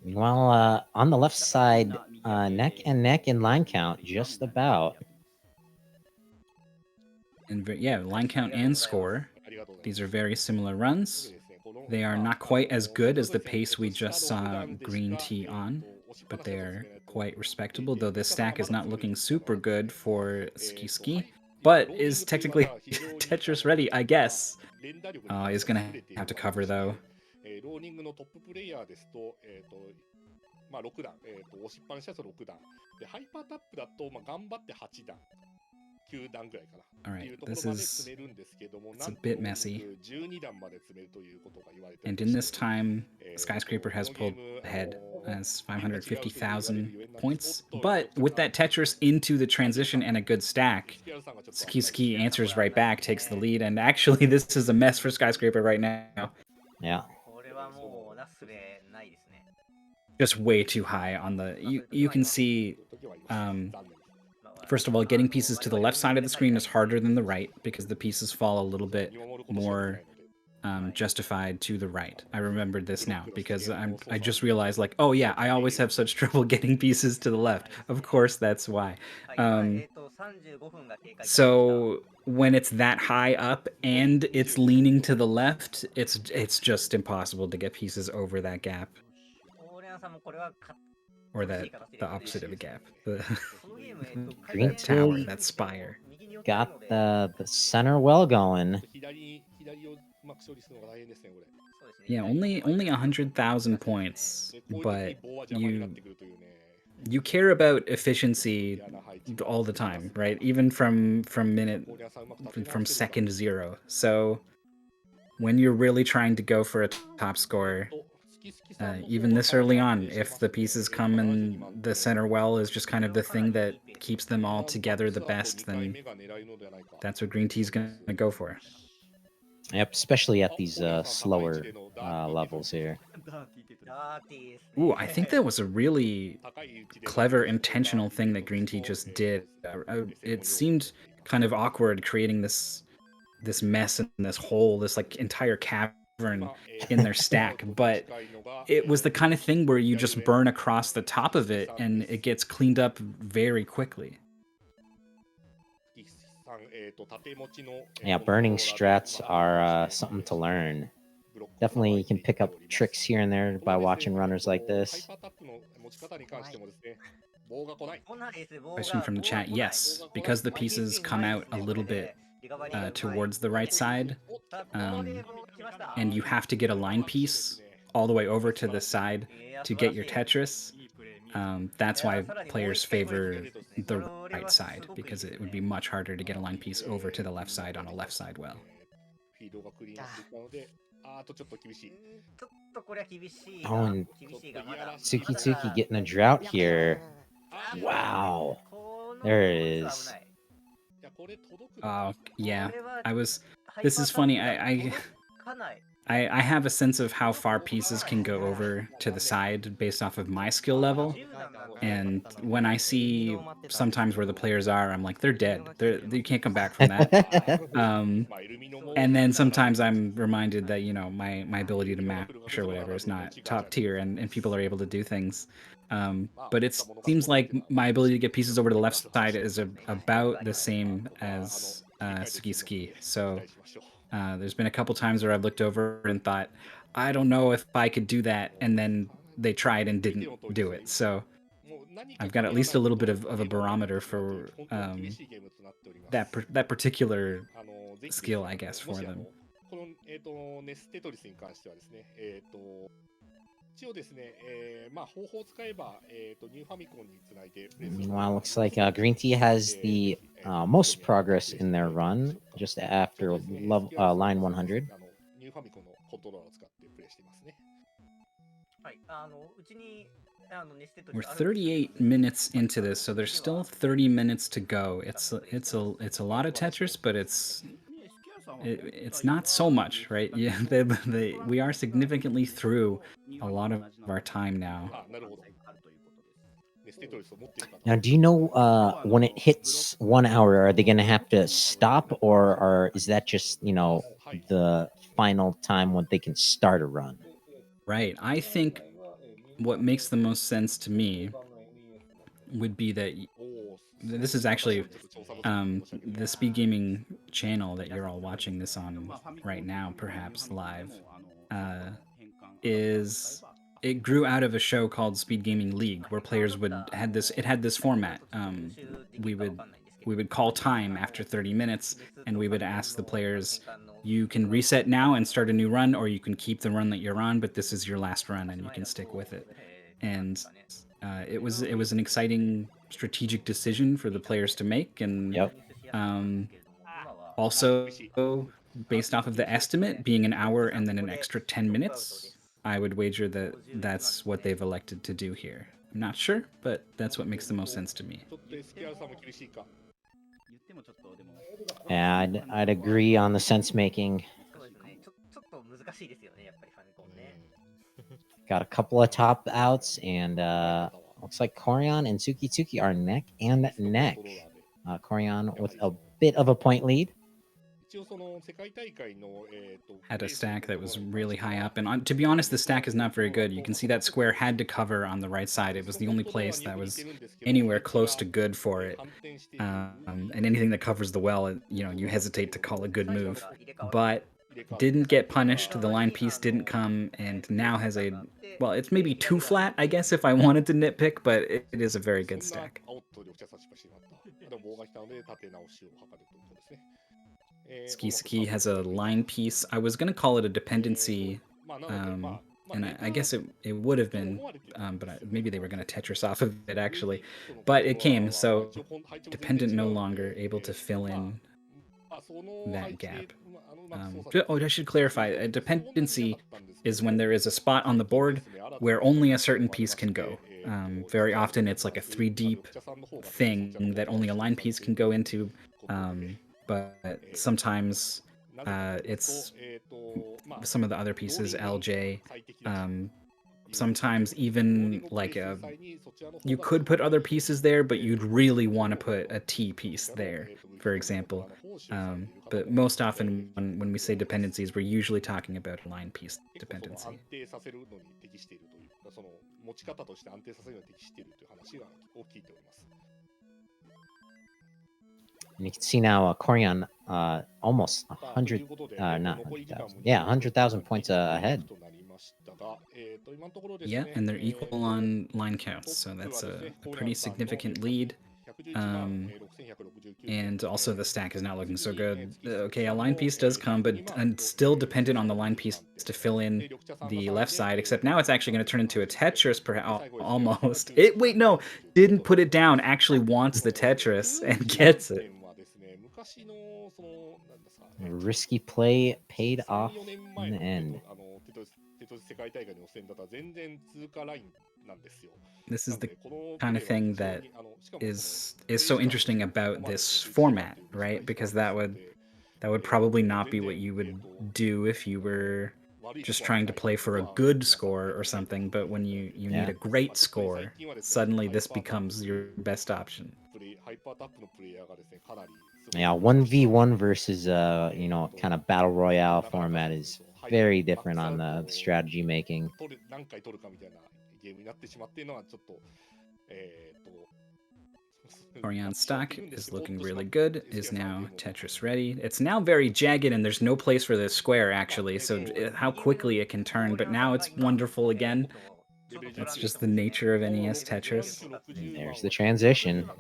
Well, on the left side, neck and neck in line count, just about. And yeah, line count and score. These are very similar runs. They are not quite as good as the pace we just saw Green Tea on, but they are quite respectable, though this stack is not looking super good for Ski, but is technically Tetris ready, I guess. He's going to have to cover, though. まあ、6段、押しっぱなしだと6段。で、ハイパータップだと、まあ、頑張って8段。9段ぐらいかな。っていうところまで詰めるんですけども、なんと12段まで詰めるということが言われています。And in this time, Skyscraper has pulled ahead as 550,000 points. But with that Tetris into the transition and a good stack, Ski answers right back, takes the lead, and actually this is a mess for Skyscraper right now. Yeah. Just way too high on the... You can see... First of all, getting pieces to the left side of the screen is harder than the right because the pieces fall a little bit more justified to the right. I remembered this now because I just realized, like, oh yeah, I always have such trouble getting pieces to the left. Of course, that's why. So when it's that high up and it's leaning to the left, it's just impossible to get pieces over that gap. Or the opposite of a gap. Green tower, that spire. Got the center well going. Yeah, only 100,000 points, but you care about efficiency all the time, right? Even from second 0. So when you're really trying to go for a top score, even this early on, if the pieces come and the center well is just kind of the thing that keeps them all together the best, then that's what Green Tea's going to go for. Yep, especially at these slower levels here. Ooh, I think that was a really clever, intentional thing that Green Tea just did. It seemed kind of awkward creating this mess and this hole, this like entire cavern in their stack, but it was the kind of thing where you just burn across the top of it and it gets cleaned up very quickly. Yeah, burning strats are something to learn. Definitely you can pick up tricks here and there by watching runners like this. Question from the chat, yes, because the pieces come out a little bit towards the right side, and you have to get a line piece all the way over to the side to get your Tetris. That's why players favor the right side, because it would be much harder to get a line piece over to the left side on a left side well. フィードがクリーンになってきたので、あとちょっと厳しい。ちょっとこれは厳しい Oh, が and 厳しいがまだ Tsuki Tsuki getting a drought here. Wow. この There it コー is. スは危ない。 いや、これ届くの Yeah, これは I was. ハイ This パー is funny. タップが I 届かない。 I have a sense of how far pieces can go over to the side based off of my skill level. 10段なんで And when I see sometimes where the players are, I'm like, they're dead. You can't come back from that. まあ、エルミノも And then sometimes I'm reminded that, you know, my ability to mash or whatever is not top tier, and people are able to do things. But it seems like my ability to get pieces over to the left side is about the same as Suki Ski. So there's been a couple times where I've looked over and thought, I don't know if I could do that, and then they tried and didn't do it. So I've got at least a little bit of a barometer for that particular skill, I guess, for them. この、ネステトリスに関してはですね、一応ですね、まあ、方法を使えば、ニューファミコンにつないでプレイする。 Meanwhile, looks like Green Tea has the most progress in their run, just after line 100. ニューファミコンのコントローラーを使ってプレイしていますね。はい、うちにネステト We're リスあるんですけど 38 minutes into this, so there's still 30 minutes to go. It's a lot of Tetris, but it's not so much, right? Yeah, we are significantly through a lot of our time now. あ、なるほど。ネステトリスを持っている方 Now, do you know when it hits 1 hour, are they going to have to stop, or is that just, you know, the final time when they can start a run? Right. I think what makes the most sense to me would be that おー this is actually 調査の時に the SpeedGaming channel that you're all watching this on right now, perhaps live, is it grew out of a show called SpeedGaming League, where players had this format. We would call time after 30 minutes, and we would ask the players, you can reset now and start a new run, or you can keep the run that you're on, but this is your last run and you can stick with it. And it was an exciting strategic decision for the players to make, and Yep. also based off of the estimate being an hour and then an extra 10 minutes, I would wager that that's what they've elected to do here. I'm not sure, but that's what makes the most sense to me. ちょっと SPR さんも厳しいか。言ってもちょっとでも Yeah, I'd agree on the sense making. そうですね。ちょっと難しいですよね、やっぱりファミコンね。 Got a couple of top outs, and looks like Corian and Tsuki Tsuki are neck and neck. Corian with a bit of a point lead. 一応その世界大会の、Had a stack that was really high up, and to be honest, the stack is not very good. You can see that square had to cover on the right side. It was the only place that was anywhere close to good for it. And anything that covers the well, you know, you hesitate to call a good move. But didn't get punished, the line piece didn't come, and now has a, well, it's maybe too flat, I guess, if I wanted to nitpick, but it is a very good stack. あおっと緑茶さん失敗してしまった。でも棒が来たので立て直しを図るということですね。Ski Ski has a line piece. I was going to call it a dependency, and I guess it would have been, but maybe they were going to Tetris off of it, actually. But it came, so dependent no longer able to fill in that gap. I should clarify, a dependency is when there is a spot on the board where only a certain piece can go. Very often it's like a 3-deep thing that only a line piece can go into, but sometimes it's some of the other pieces, LJ, sometimes even like you could put other pieces there, but you'd really want to put a T piece there, for example. But most often when we say dependencies, we're usually talking about a line piece dependency. 安定させるのに適しているというか、その持ち方として安定させるのに適しているという話を聞いております。 And you can see now Corian almost 100, not 100,000. Yeah, 100,000 points ahead. Yeah, and they're equal on line counts, so that's a pretty significant lead. And also the stack is not looking so good. Okay, a line piece does come, but still dependent on the line piece to fill in the left side, except now it's actually going to turn into a Tetris, almost. Wait, no, didn't put it down, actually wants the Tetris and gets it. A risky play paid off in the end. This is the kind of thing that is so interesting about this format, right? Because that would probably not be what you would do if you were just trying to play for a good score or something, but when you need a great score, suddenly this becomes your best option. Yeah, 1v1 versus kind of battle royale format is very different on the strategy making. Orion's stock is looking really good, is now Tetris ready. It's now very jagged and there's no place for this square actually, so how quickly it can turn, but now it's wonderful again. That's just the nature of NES Tetris. And there's the transition.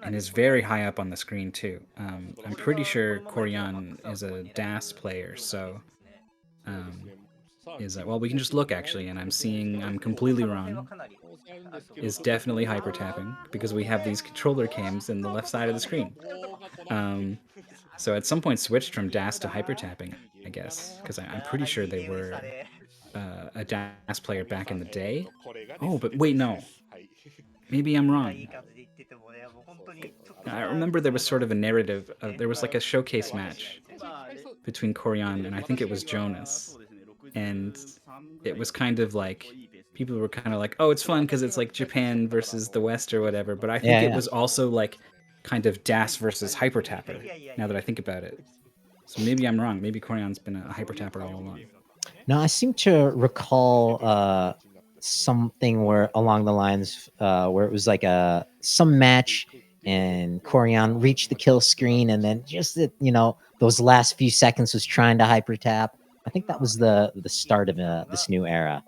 And is very high up on the screen too. I'm pretty sure Koryan is a DAS player, so well, we can just look actually, and I'm completely wrong. Is definitely hyper tapping because we have these controller cams in the left side of the screen. So at some point switched from DAS to hyper tapping, I guess, because I'm pretty sure they were a DAS player back in the day. Oh, but wait, no. Maybe I'm wrong. I remember there was sort of a narrative. There was like a showcase match between Koryan and I think it was Jonas. And it was kind of like, people were kind of like, oh, it's fun because it's like Japan versus the West or whatever. But I think it was also like kind of DAS versus Hyper Tapper, now that I think about it. So maybe I'm wrong. Maybe Koryan's been a Hyper Tapper all along. No, I seem to recall something where along the lines where it was like some match and Koryan reached the kill screen and then just those last few seconds was trying to hyper tap. I think that was the start of this new era.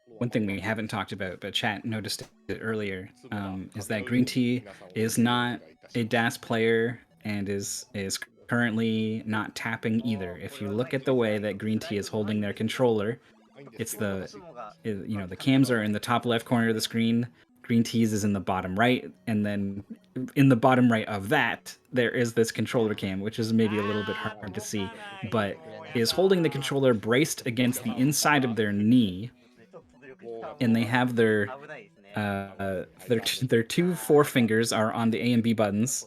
One thing we haven't talked about, but chat noticed it earlier, is that Green Tea is not a DAS player and is currently not tapping either. If you look at the way that Green Tea is holding their controller, it's the cams are in the top left corner of the screen. Green Tea's is in the bottom right, and then in the bottom right of that, there is this controller cam, which is maybe a little bit hard to see, but is holding the controller braced against the inside of their knee, and they have their two forefingers are on the A and B buttons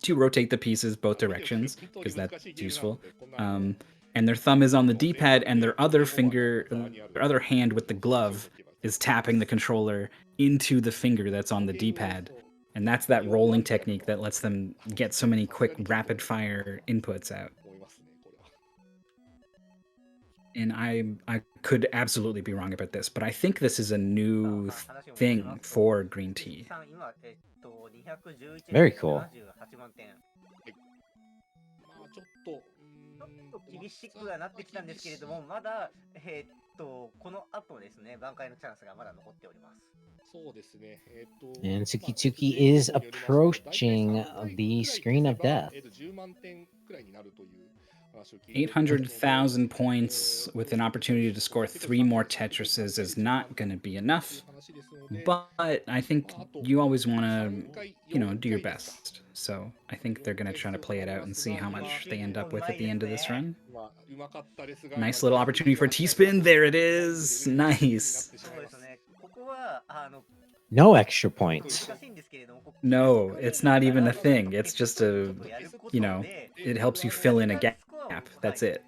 to rotate the pieces both directions, because that's useful. And their thumb is on the D-pad, and their other hand with the glove is tapping the controller into the finger that's on the D-pad. And that's that rolling technique that lets them get so many quick rapid-fire inputs out. And I could absolutely be wrong about this, but I think this is a new thing for Green Tea. Very cool. 厳しくはなってきたんですけれども、まだこの後ですね、挽回のチャンスがまだ残っております。 And Tsukitsuki is approaching the screen of death. 800,000 points with an opportunity to score 3 more Tetrises is not going to be enough, but I think you always want to, do your best. So I think they're going to try to play it out and see how much they end up with at the end of this run. Nice little opportunity for a T-spin. There it is. Nice. No extra points. No, it's not even a thing. It's just it helps you fill in a gap. That's it.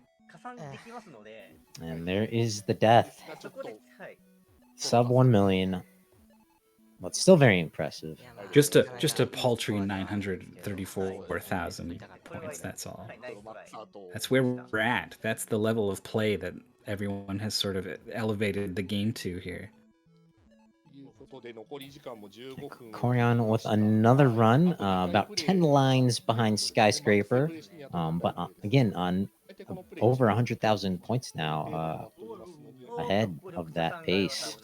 And there is the death. Sub 1 million. But still very impressive. Just a paltry 934,000 points, that's all. That's where we're at. That's the level of play that everyone has sort of elevated the game to here. Corian with another run, about 10 lines behind Skyscraper, but again on over 100,000 points now, ahead of that pace.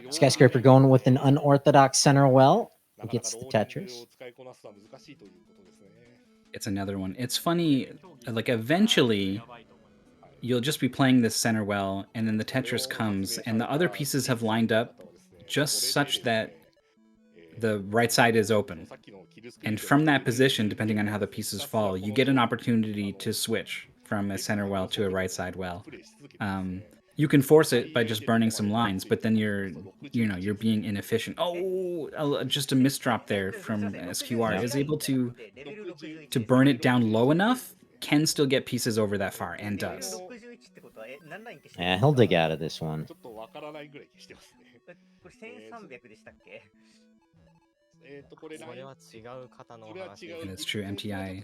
Skyscraper going with an unorthodox center well. Gets the Tetris. It's another one. It's funny, like eventually you'll just be playing this center well, and then the Tetris comes, and the other pieces have lined up just such that the right side is open. And from that position, depending on how the pieces fall, you get an opportunity to switch from a center well to a right side well. You can force it by just burning some lines, but then you're being inefficient. Oh, just a misdrop there from SQR is able to burn it down low enough, can still get pieces over that far, and does. Yeah, he'll dig out of this one. That's true. MTI.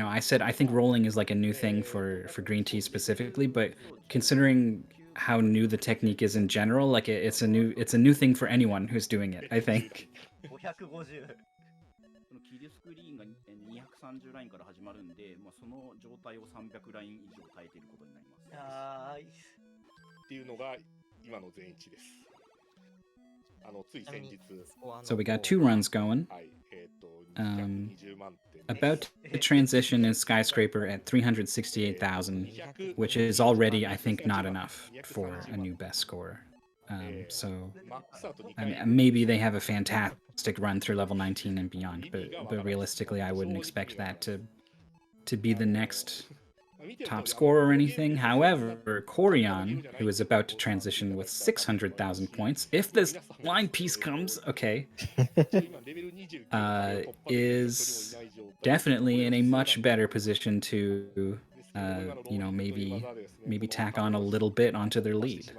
I said I think rolling is like a new thing for green tea specifically, but considering how new the technique is in general, like it's a new thing for anyone who's doing it, I think. そのキルスクリーンが230ラインから始まるんで、その状態を300ライン以上耐えていることになります。っていうのが今の全一です。つい先日。So we got 2 runs going. About to transition in Skyscraper at 368,000, which is already, I think, not enough for a new best score. So I mean, maybe they have a fantastic run through level 19 and beyond, but realistically, I wouldn't expect that to be the next top scorer or anything. However, Corian, who is about to transition with 600,000 points, if this line piece comes, okay, is definitely in a much better position to, maybe tack on a little bit onto their lead.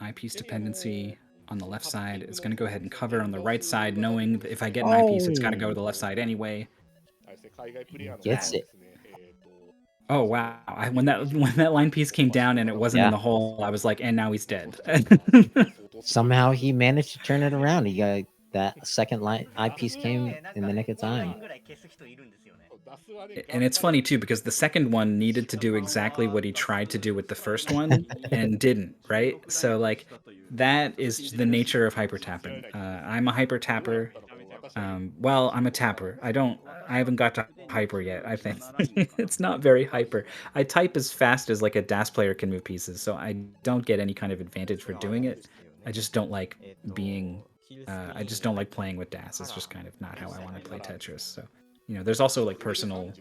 Eyepiece dependency on the left side is going to go ahead and cover on the right side, knowing that if I get an eyepiece, it's got to go to the left side anyway. Gets it. Oh wow! When that line piece came down and it wasn't in the hole, I was like, and now he's dead. Somehow he managed to turn it around. He got that second eyepiece came in the nick of time. And it's funny too because the second one needed to do exactly what he tried to do with the first one and didn't, right? So like that is the nature of hyper tapping. I'm a hyper tapper. Well, I'm a tapper. I haven't got to hyper yet, I think. It's not very hyper. I type as fast as like a DAS player can move pieces, so I don't get any kind of advantage for doing it. I just don't like being I just don't like playing with DAS. It's just kind of not how I want to play Tetris. So, there's also like personal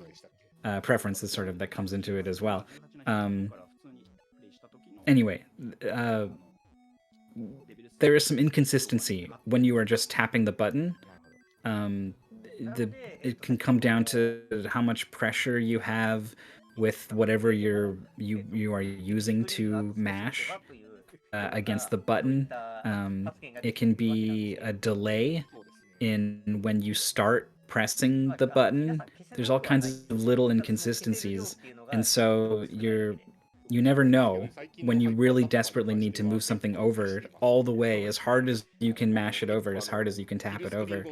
preferences sort of that comes into it as well. Anyway, there is some inconsistency when you are just tapping the button. It can come down to how much pressure you have with whatever you are using to mash against the button. It can be a delay in when you start pressing the button. There's all kinds of little inconsistencies, and so you never know when you really desperately need to move something over all the way as hard as you can mash it over, as hard as you can tap it over.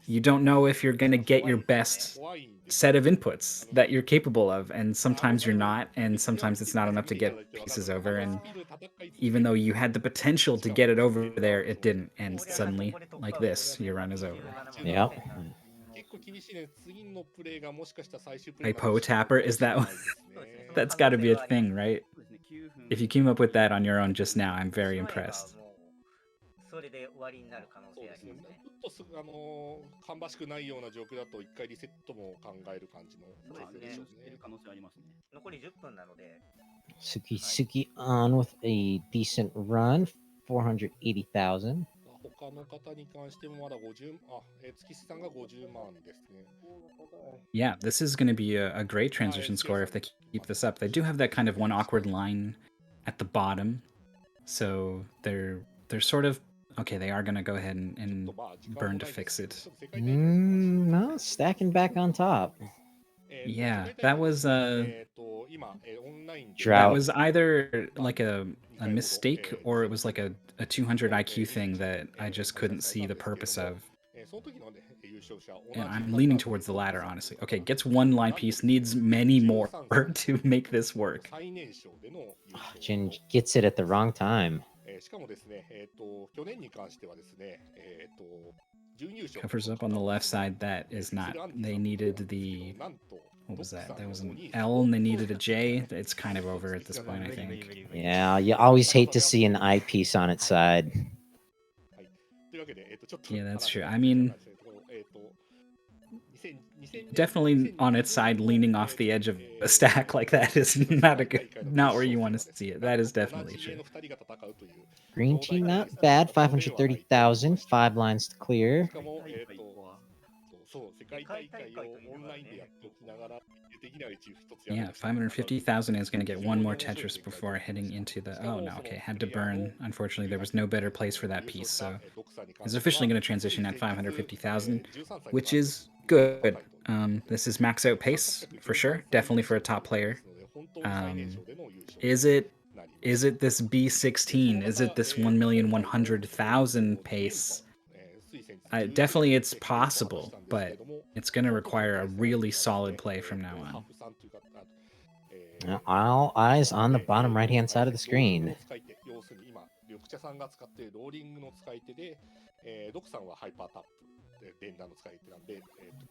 You don't know if you're going to get your best set of inputs that you're capable of, and sometimes you're not, and sometimes it's not enough to get pieces over, and even though you had the potential to get it over there, it didn't, and suddenly, like this, your run is over. Yep. Hypo tapper, is that that's got to be a thing, right? If you came up with that on your own just now, I'm very impressed. それで終わりになる可能性ありますね。ちょっと芳しくないような状況だと一回リセットも考える感じのでしょうね。可能性ありますね。残り10分なので。Suki on with a decent run, 480,000. 他の方に関してもまだ50、月さんが50万ですね。Yeah, this is going to be a great transition score if they keep this up. They do have that kind of one awkward line at the bottom, so they're sort of okay. They are going to go ahead and burn to fix it. No, stacking back on top. Yeah, that was that Drought. was either like a mistake or it was like a 200 IQ thing that I just couldn't see the purpose of. And I'm leaning towards the latter, honestly. Okay, gets one line piece, needs many more to make this work. Jin gets it at the wrong time. しかもですね、去年に関してはですね、Covers up on the left side. That is not. They needed the. What was that? There was an L and they needed a J. It's kind of over at this point, I think. Yeah, you always hate to see an eyepiece on its side. Yeah, that's true. I mean, definitely on its side, leaning off the edge of a stack like that is not where you want to see it. That is definitely true. Green team, not bad. 530,000. 5 lines to clear. Yeah, 550,000 is going to get one more Tetris before heading into the. Oh no, okay, had to burn. Unfortunately, there was no better place for that piece, so it's officially going to transition at 550,000, which is good. This is max out pace for sure, definitely for a top player. Is it this B16? Is it this 1,100,000 pace? Definitely it's possible, but it's going to require a really solid play from now on. All eyes on the bottom right-hand side of the screen.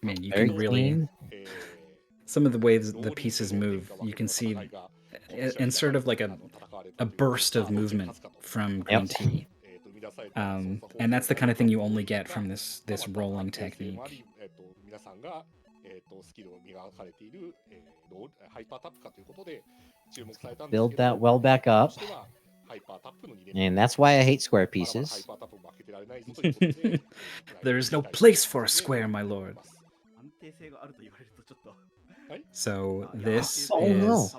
Man, you can really... Some of the ways the pieces move, you can see and sort of like a burst of movement from green tea. And that's the kind of thing you only get from this rolling technique. Build that well back up. And that's why I hate square pieces. There is no place for a square, my lord. So this is...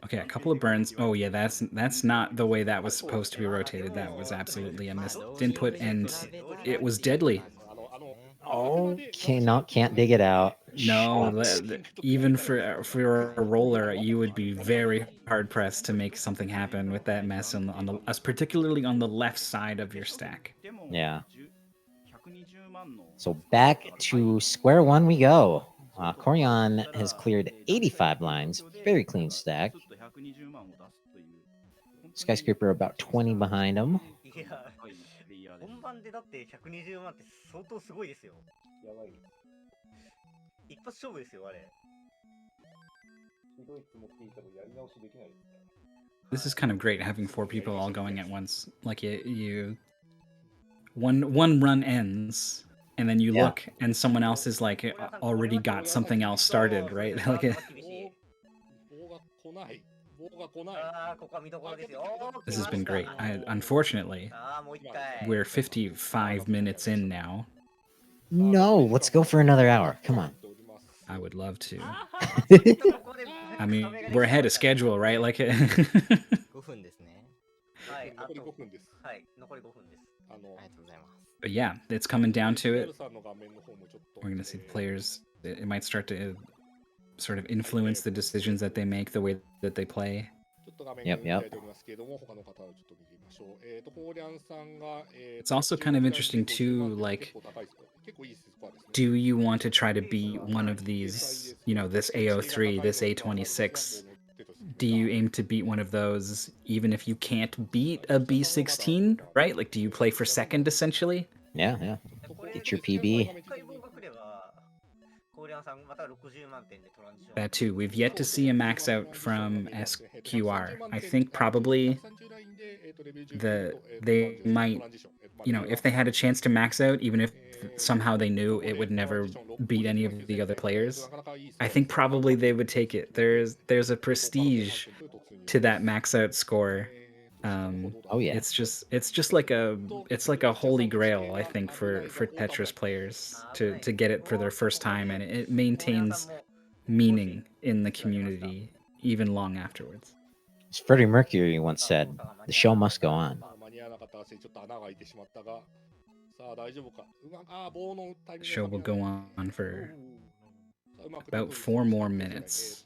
Okay, a couple of burns. Oh yeah, that's not the way that was supposed to be rotated. That was absolutely a missed input, and it was deadly. Okay, no, can't dig it out. No, even for a roller, you would be very hard pressed to make something happen with that mess particularly on the left side of your stack. Yeah. So back to square one we go. Corian has cleared 85 lines. Very clean stack. Skyscraper about 20 behind him. 本番でだって120万って相当すごいですよ。やばい。一発勝負ですよ、あれ。This is kind of great having 4 people all going at once. Like one run ends, and then you look, and someone else is like already got something else started, right? Like this has been great. Unfortunately, we're 55 minutes in now. No, let's go for another hour. Come on. I would love to. I mean, we're ahead of schedule, right? Like. 5分ですね。はい、あとはい、残り5分です。ありがとうございます。But yeah, it's coming down to it. We're going to see the players. It might start to sort of influence the decisions that they make, the way that they play. Yep. It's also kind of interesting too, like, do you want to try to beat one of these, you know, this A03, this A26? Do you aim to beat one of those even if you can't beat a B16, right? Like, do you play for second, essentially? Yeah. Get your PB. That too. We've yet to see a max out from SQR. I think probably they might, you know, if they had a chance to max out, even if somehow they knew it would never beat any of the other players, I think probably they would take it. There's a prestige to that max out score. Oh yeah. It's just like a holy grail, I think, for Tetris players to get it for their first time, and it maintains meaning in the community even long afterwards. As Freddie Mercury once said, the show must go on. The show will go on for About 4 more minutes.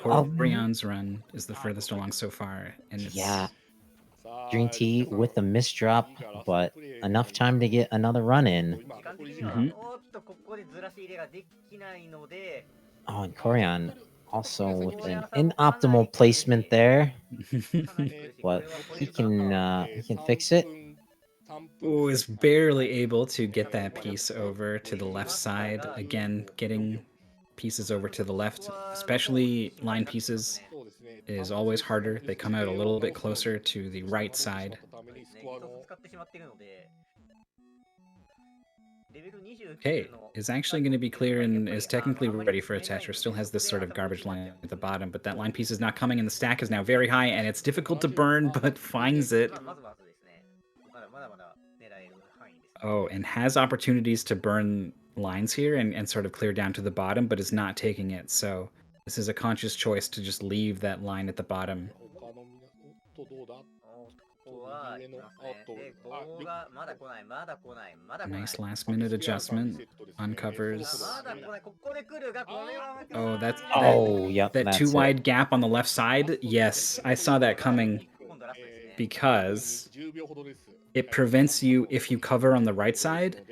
Corion's run is the furthest along so far, and it's Yeah. Green tea with a misdrop, but enough time to get another run in. 時間的には、 Mhm. おーっと、ここでずらし入れができないので、 Oh, and Corion also with an inoptimal placement there, かなり苦しい。こ but れは取れ he るか。 can fix it. Ooh, is barely able to get that piece over to the left side. Again, getting pieces over to the left, especially line pieces, is always harder. They come out a little bit closer to the right side. そうですね、一つ使ってしまっているので、レベル29 Okay, の is actually going to be clear and is technically ready for a Tetris. Still has this sort of garbage line at the bottom, but that line piece is not coming, and the stack is now very high, and it's difficult to burn, but finds it. まずまずですね。まだまだ狙える範囲です。 Oh, and has opportunities to burn lines here and sort of clear down to the bottom, but is not taking it. So this is a conscious choice to just leave that line at the bottom. 他の皆おっとどうだここは来ますね。で、棒がまだ来ない、まだ来ない、まだ来ない。 Nice last minute adjustment. Uncovers. まだ来ない、ここで来るが、これは Oh, that's Oh, yep, that that's too it. wide gap on the left side. Yes, I saw that coming 今度ラストですね。 because 10秒ほどです it prevents you, if you cover on the right side,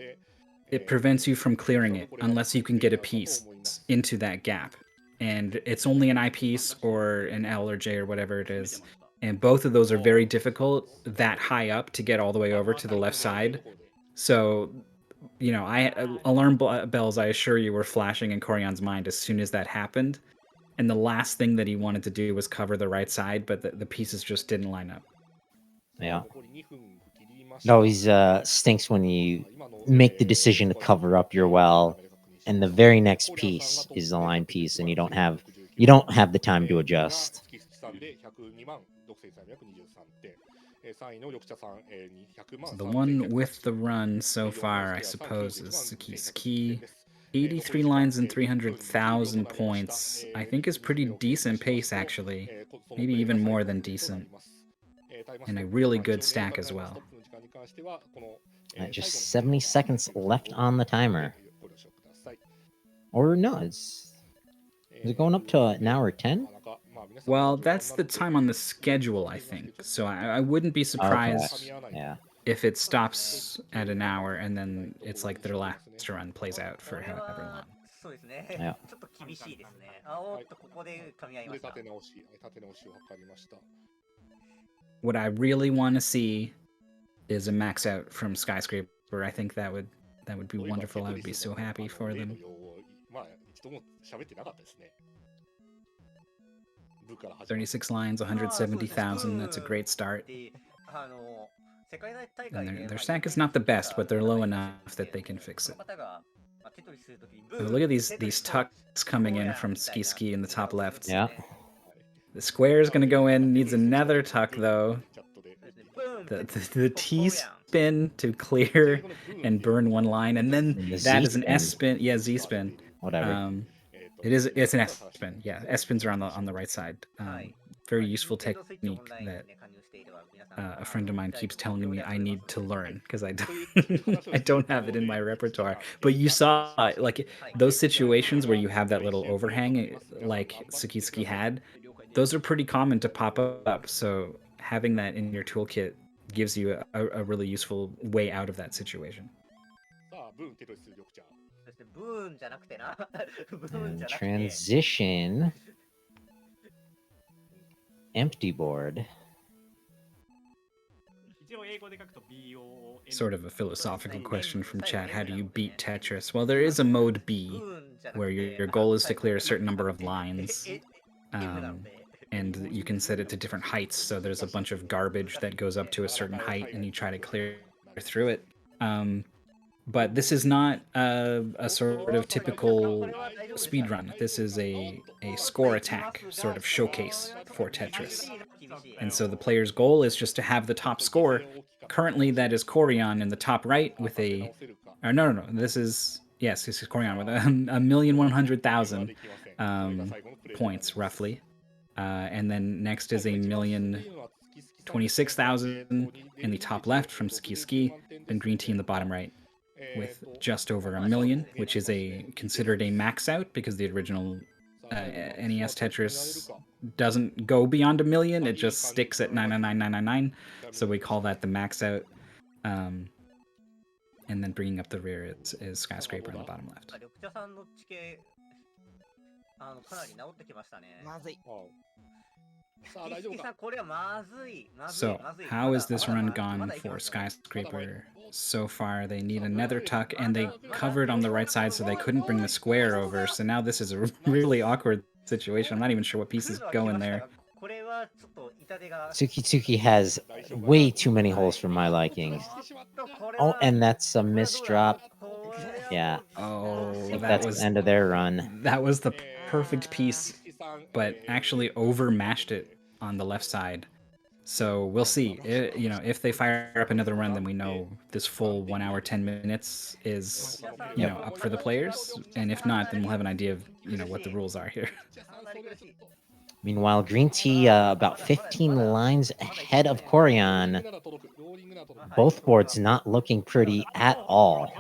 it prevents you from clearing it unless you can get a piece into that gap. And it's only an I piece or an L or J or whatever it is. And both of those are very difficult that high up to get all the way over to the left side. So, you know, alarm bells, I assure you, were flashing in Corion's mind as soon as that happened. And the last thing that he wanted to do was cover the right side, but the pieces just didn't line up. Yeah. 残り2分切りました It always stinks when you make the decision to cover up your well, and the very next piece is the line piece, and you don't have the time to adjust. 月さんで102万6323点3位の緑茶さん200万 So the one with the run so far, I suppose, is Suki. 83 lines and 300,000 points, I think, is pretty decent pace, actually. Maybe even more than decent. And a really good stack as well. Just 70 seconds left on the timer. Or no, is it going up to an hour 10? Well, that's the time on the schedule, I think. So I wouldn't be surprised Yeah. if it stops at an hour and then it's like their last run plays out for これ however は long. そうですね。 Yeah. ちょっと厳しいですね。あおっと、ここで噛み合いました。立て直しを図りました What I really want to see is a max out from Skyscraper. I think that would be wonderful. I would be so happy for them. まあ一度も喋ってなかったですね部から始まる 36 lines, 170,000. That's a great start. で、世界大会 And で their stack is not the best, but they're low enough that they can fix it. この方がまあテトリスするときに Oh, look at these tucks coming in from Ski in the top left. Yeah. The square is going to go in. Needs another tuck though. The T spin to clear and burn one line, and then The that is an Z-spin. S spin. Yeah, Z spin. Whatever. It's an S spin. Yeah, S spins are on the right side. Very useful technique that a friend of mine keeps telling me I need to learn because I don't have it in my repertoire. But you saw like those situations where you have that little overhang, like Suki had. Those are pretty common to pop up. So having that in your toolkit gives you a really useful way out of that situation. さあブーンテトリス緑茶そしてブーンじゃなくてな。ブーン And じゃなくて。 transition. Empty board. Sort of a philosophical question from chat. How do you beat Tetris? Well, there is a mode B ブーンじゃなくて where your goal is to clear a certain number of lines. え F なので。 And you can set it to different heights. So there's a bunch of garbage that goes up to a certain height, and you try to clear through it. But this is not a sort of typical speed run. This is a score attack sort of showcase for Tetris. And so the player's goal is just to have the top score. Currently, that is Corion in the top right with a... no. This is Corion with 1,100,000 points, roughly. And then next is 1,026,000 in the top left from Ski, then Green Tea in the bottom right. with just over 1 million, which is considered a max out because the original NES Tetris doesn't go beyond 1 million. It just sticks at 99999. So we call that the max out. And then bringing up the rear is Skyscraper on the bottom left. 緑茶さんの地形、かなり治ってきましたね。まずい。一色さん、これはまずい。So, how is this run gone for Skyscraper so far? They need another tuck, and they covered on the right side, so they couldn't bring the square over. So now this is a really awkward situation. I'm not even sure what pieces go in there. Tsukitsuki has way too many holes for my liking. Oh, and that's a misdrop. Yeah. Oh, that's the end of their run. That was the perfect piece, but actually overmashed it on the left side. So we'll see. If they fire up another run, then we know this full 1 hour 10 minutes is up for the players. And if not, then we'll have an idea of what the rules are here. Meanwhile, Green Tea about 15 lines ahead of Corian. Both boards not looking pretty at all.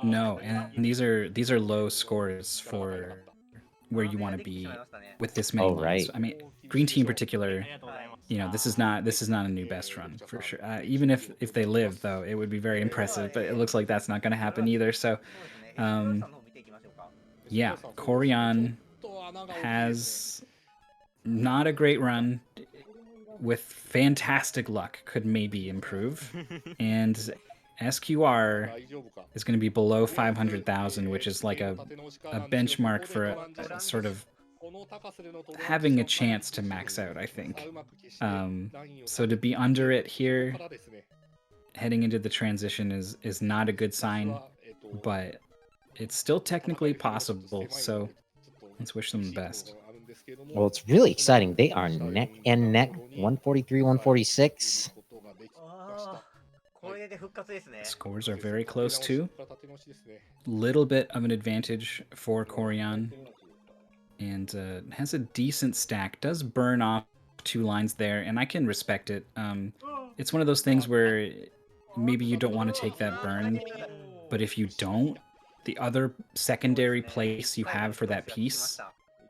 No, and these are low scores for where you want to be with this many lines. Right. I mean, Green Tea in particular, this is not a new best run for sure. Even if they live, though, it would be very impressive. But it looks like that's not going to happen either. So, yeah, Corian has not a great run. With fantastic luck, could maybe improve, and SQR is going to be below 500,000, which is like a benchmark for a sort of having a chance to max out, I think. So to be under it here, heading into the transition is not a good sign, but it's still technically possible. So let's wish them the best. Well, it's really exciting. They are neck and neck, 143, 146. Scores are very close too. Little bit of an advantage for Corian, and has a decent stack. Does burn off 2 lines there, and I can respect it. It's one of those things where maybe you don't want to take that burn, but if you don't, the other secondary place you have for that piece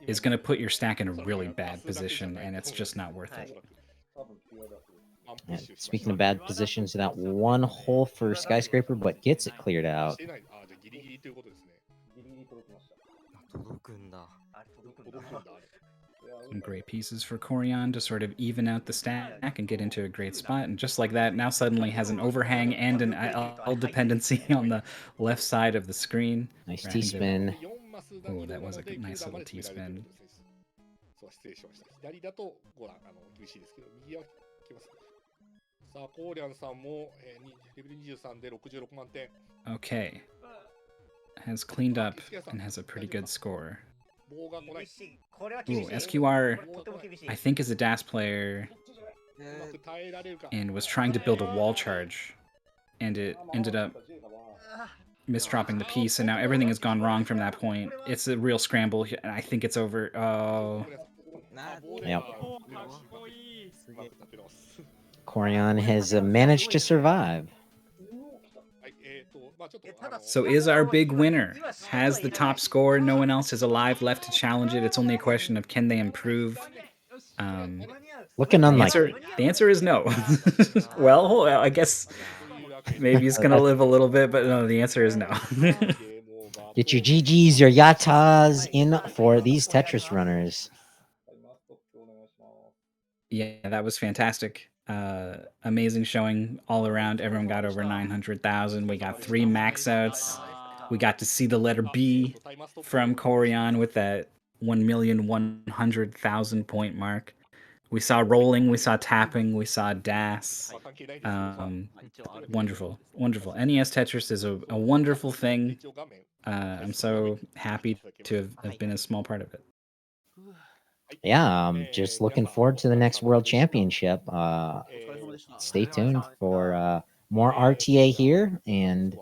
is going to put your stack in a really bad position, and it's just not worth it. And speaking of bad positions, that one hole for Skyscraper, but gets it cleared out. Some great pieces for Corian to sort of even out the stack and get into a great spot. And just like that, now suddenly has an overhang and an IL dependency on the left side of the screen. Nice T-spin. Oh, that was a nice little T-spin. さあ、コーリャンさんも、レベル23で66万点。Okay. Has cleaned up and has a pretty good score. Ooh, SQR, I think, is a DAS player and was trying to build a wall charge, and it ended up misdropping the piece, and now everything has gone wrong from that point. It's a real scramble, and I think it's over. Oh. Yep. Corian has managed to survive. So is our big winner. Has the top score. No one else is alive left to challenge it. It's only a question of can they improve. Looking unlikely. The answer is no. Well, I guess maybe he's going to live a little bit, but no, the answer is no. Get your GGs, your Yatas in for these Tetris runners. Yeah, that was fantastic. Amazing showing all around. Everyone got over 900,000. We got 3 max outs. We got to see the letter B from Corian with that 1,100,000 point mark. We saw rolling, we saw tapping, we saw DAS. Wonderful, wonderful. NES Tetris is a wonderful thing. I'm so happy to have been a small part of it. Yeah, I'm just looking forward to the next World Championship. Stay tuned for more RTA here. And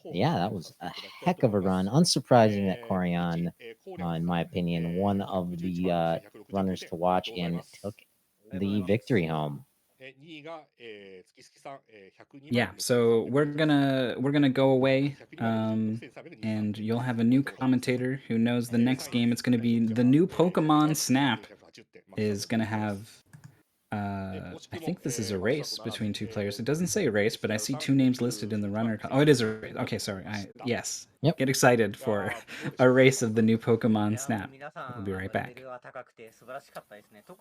yeah, that was a heck of a run. Unsurprising that Corian, in my opinion, one of the runners to watch and took the victory home. 2位が、月々さん、102 Yeah, 万 so we're 6300 gonna go away, 102万 and 6323 you'll have a new commentator who knows the next game. It's gonna be the new Pokemon Snap is gonna have. I think this is a race between two players. It doesn't say race, but I see two names listed in the runner. Oh, it is a race. Okay, sorry. Yes. Yep. Get excited for a race of the new Pokemon いやもう Snap. 皆さん We'll be right レベ back. ルが高くて素晴らしかったですね。特に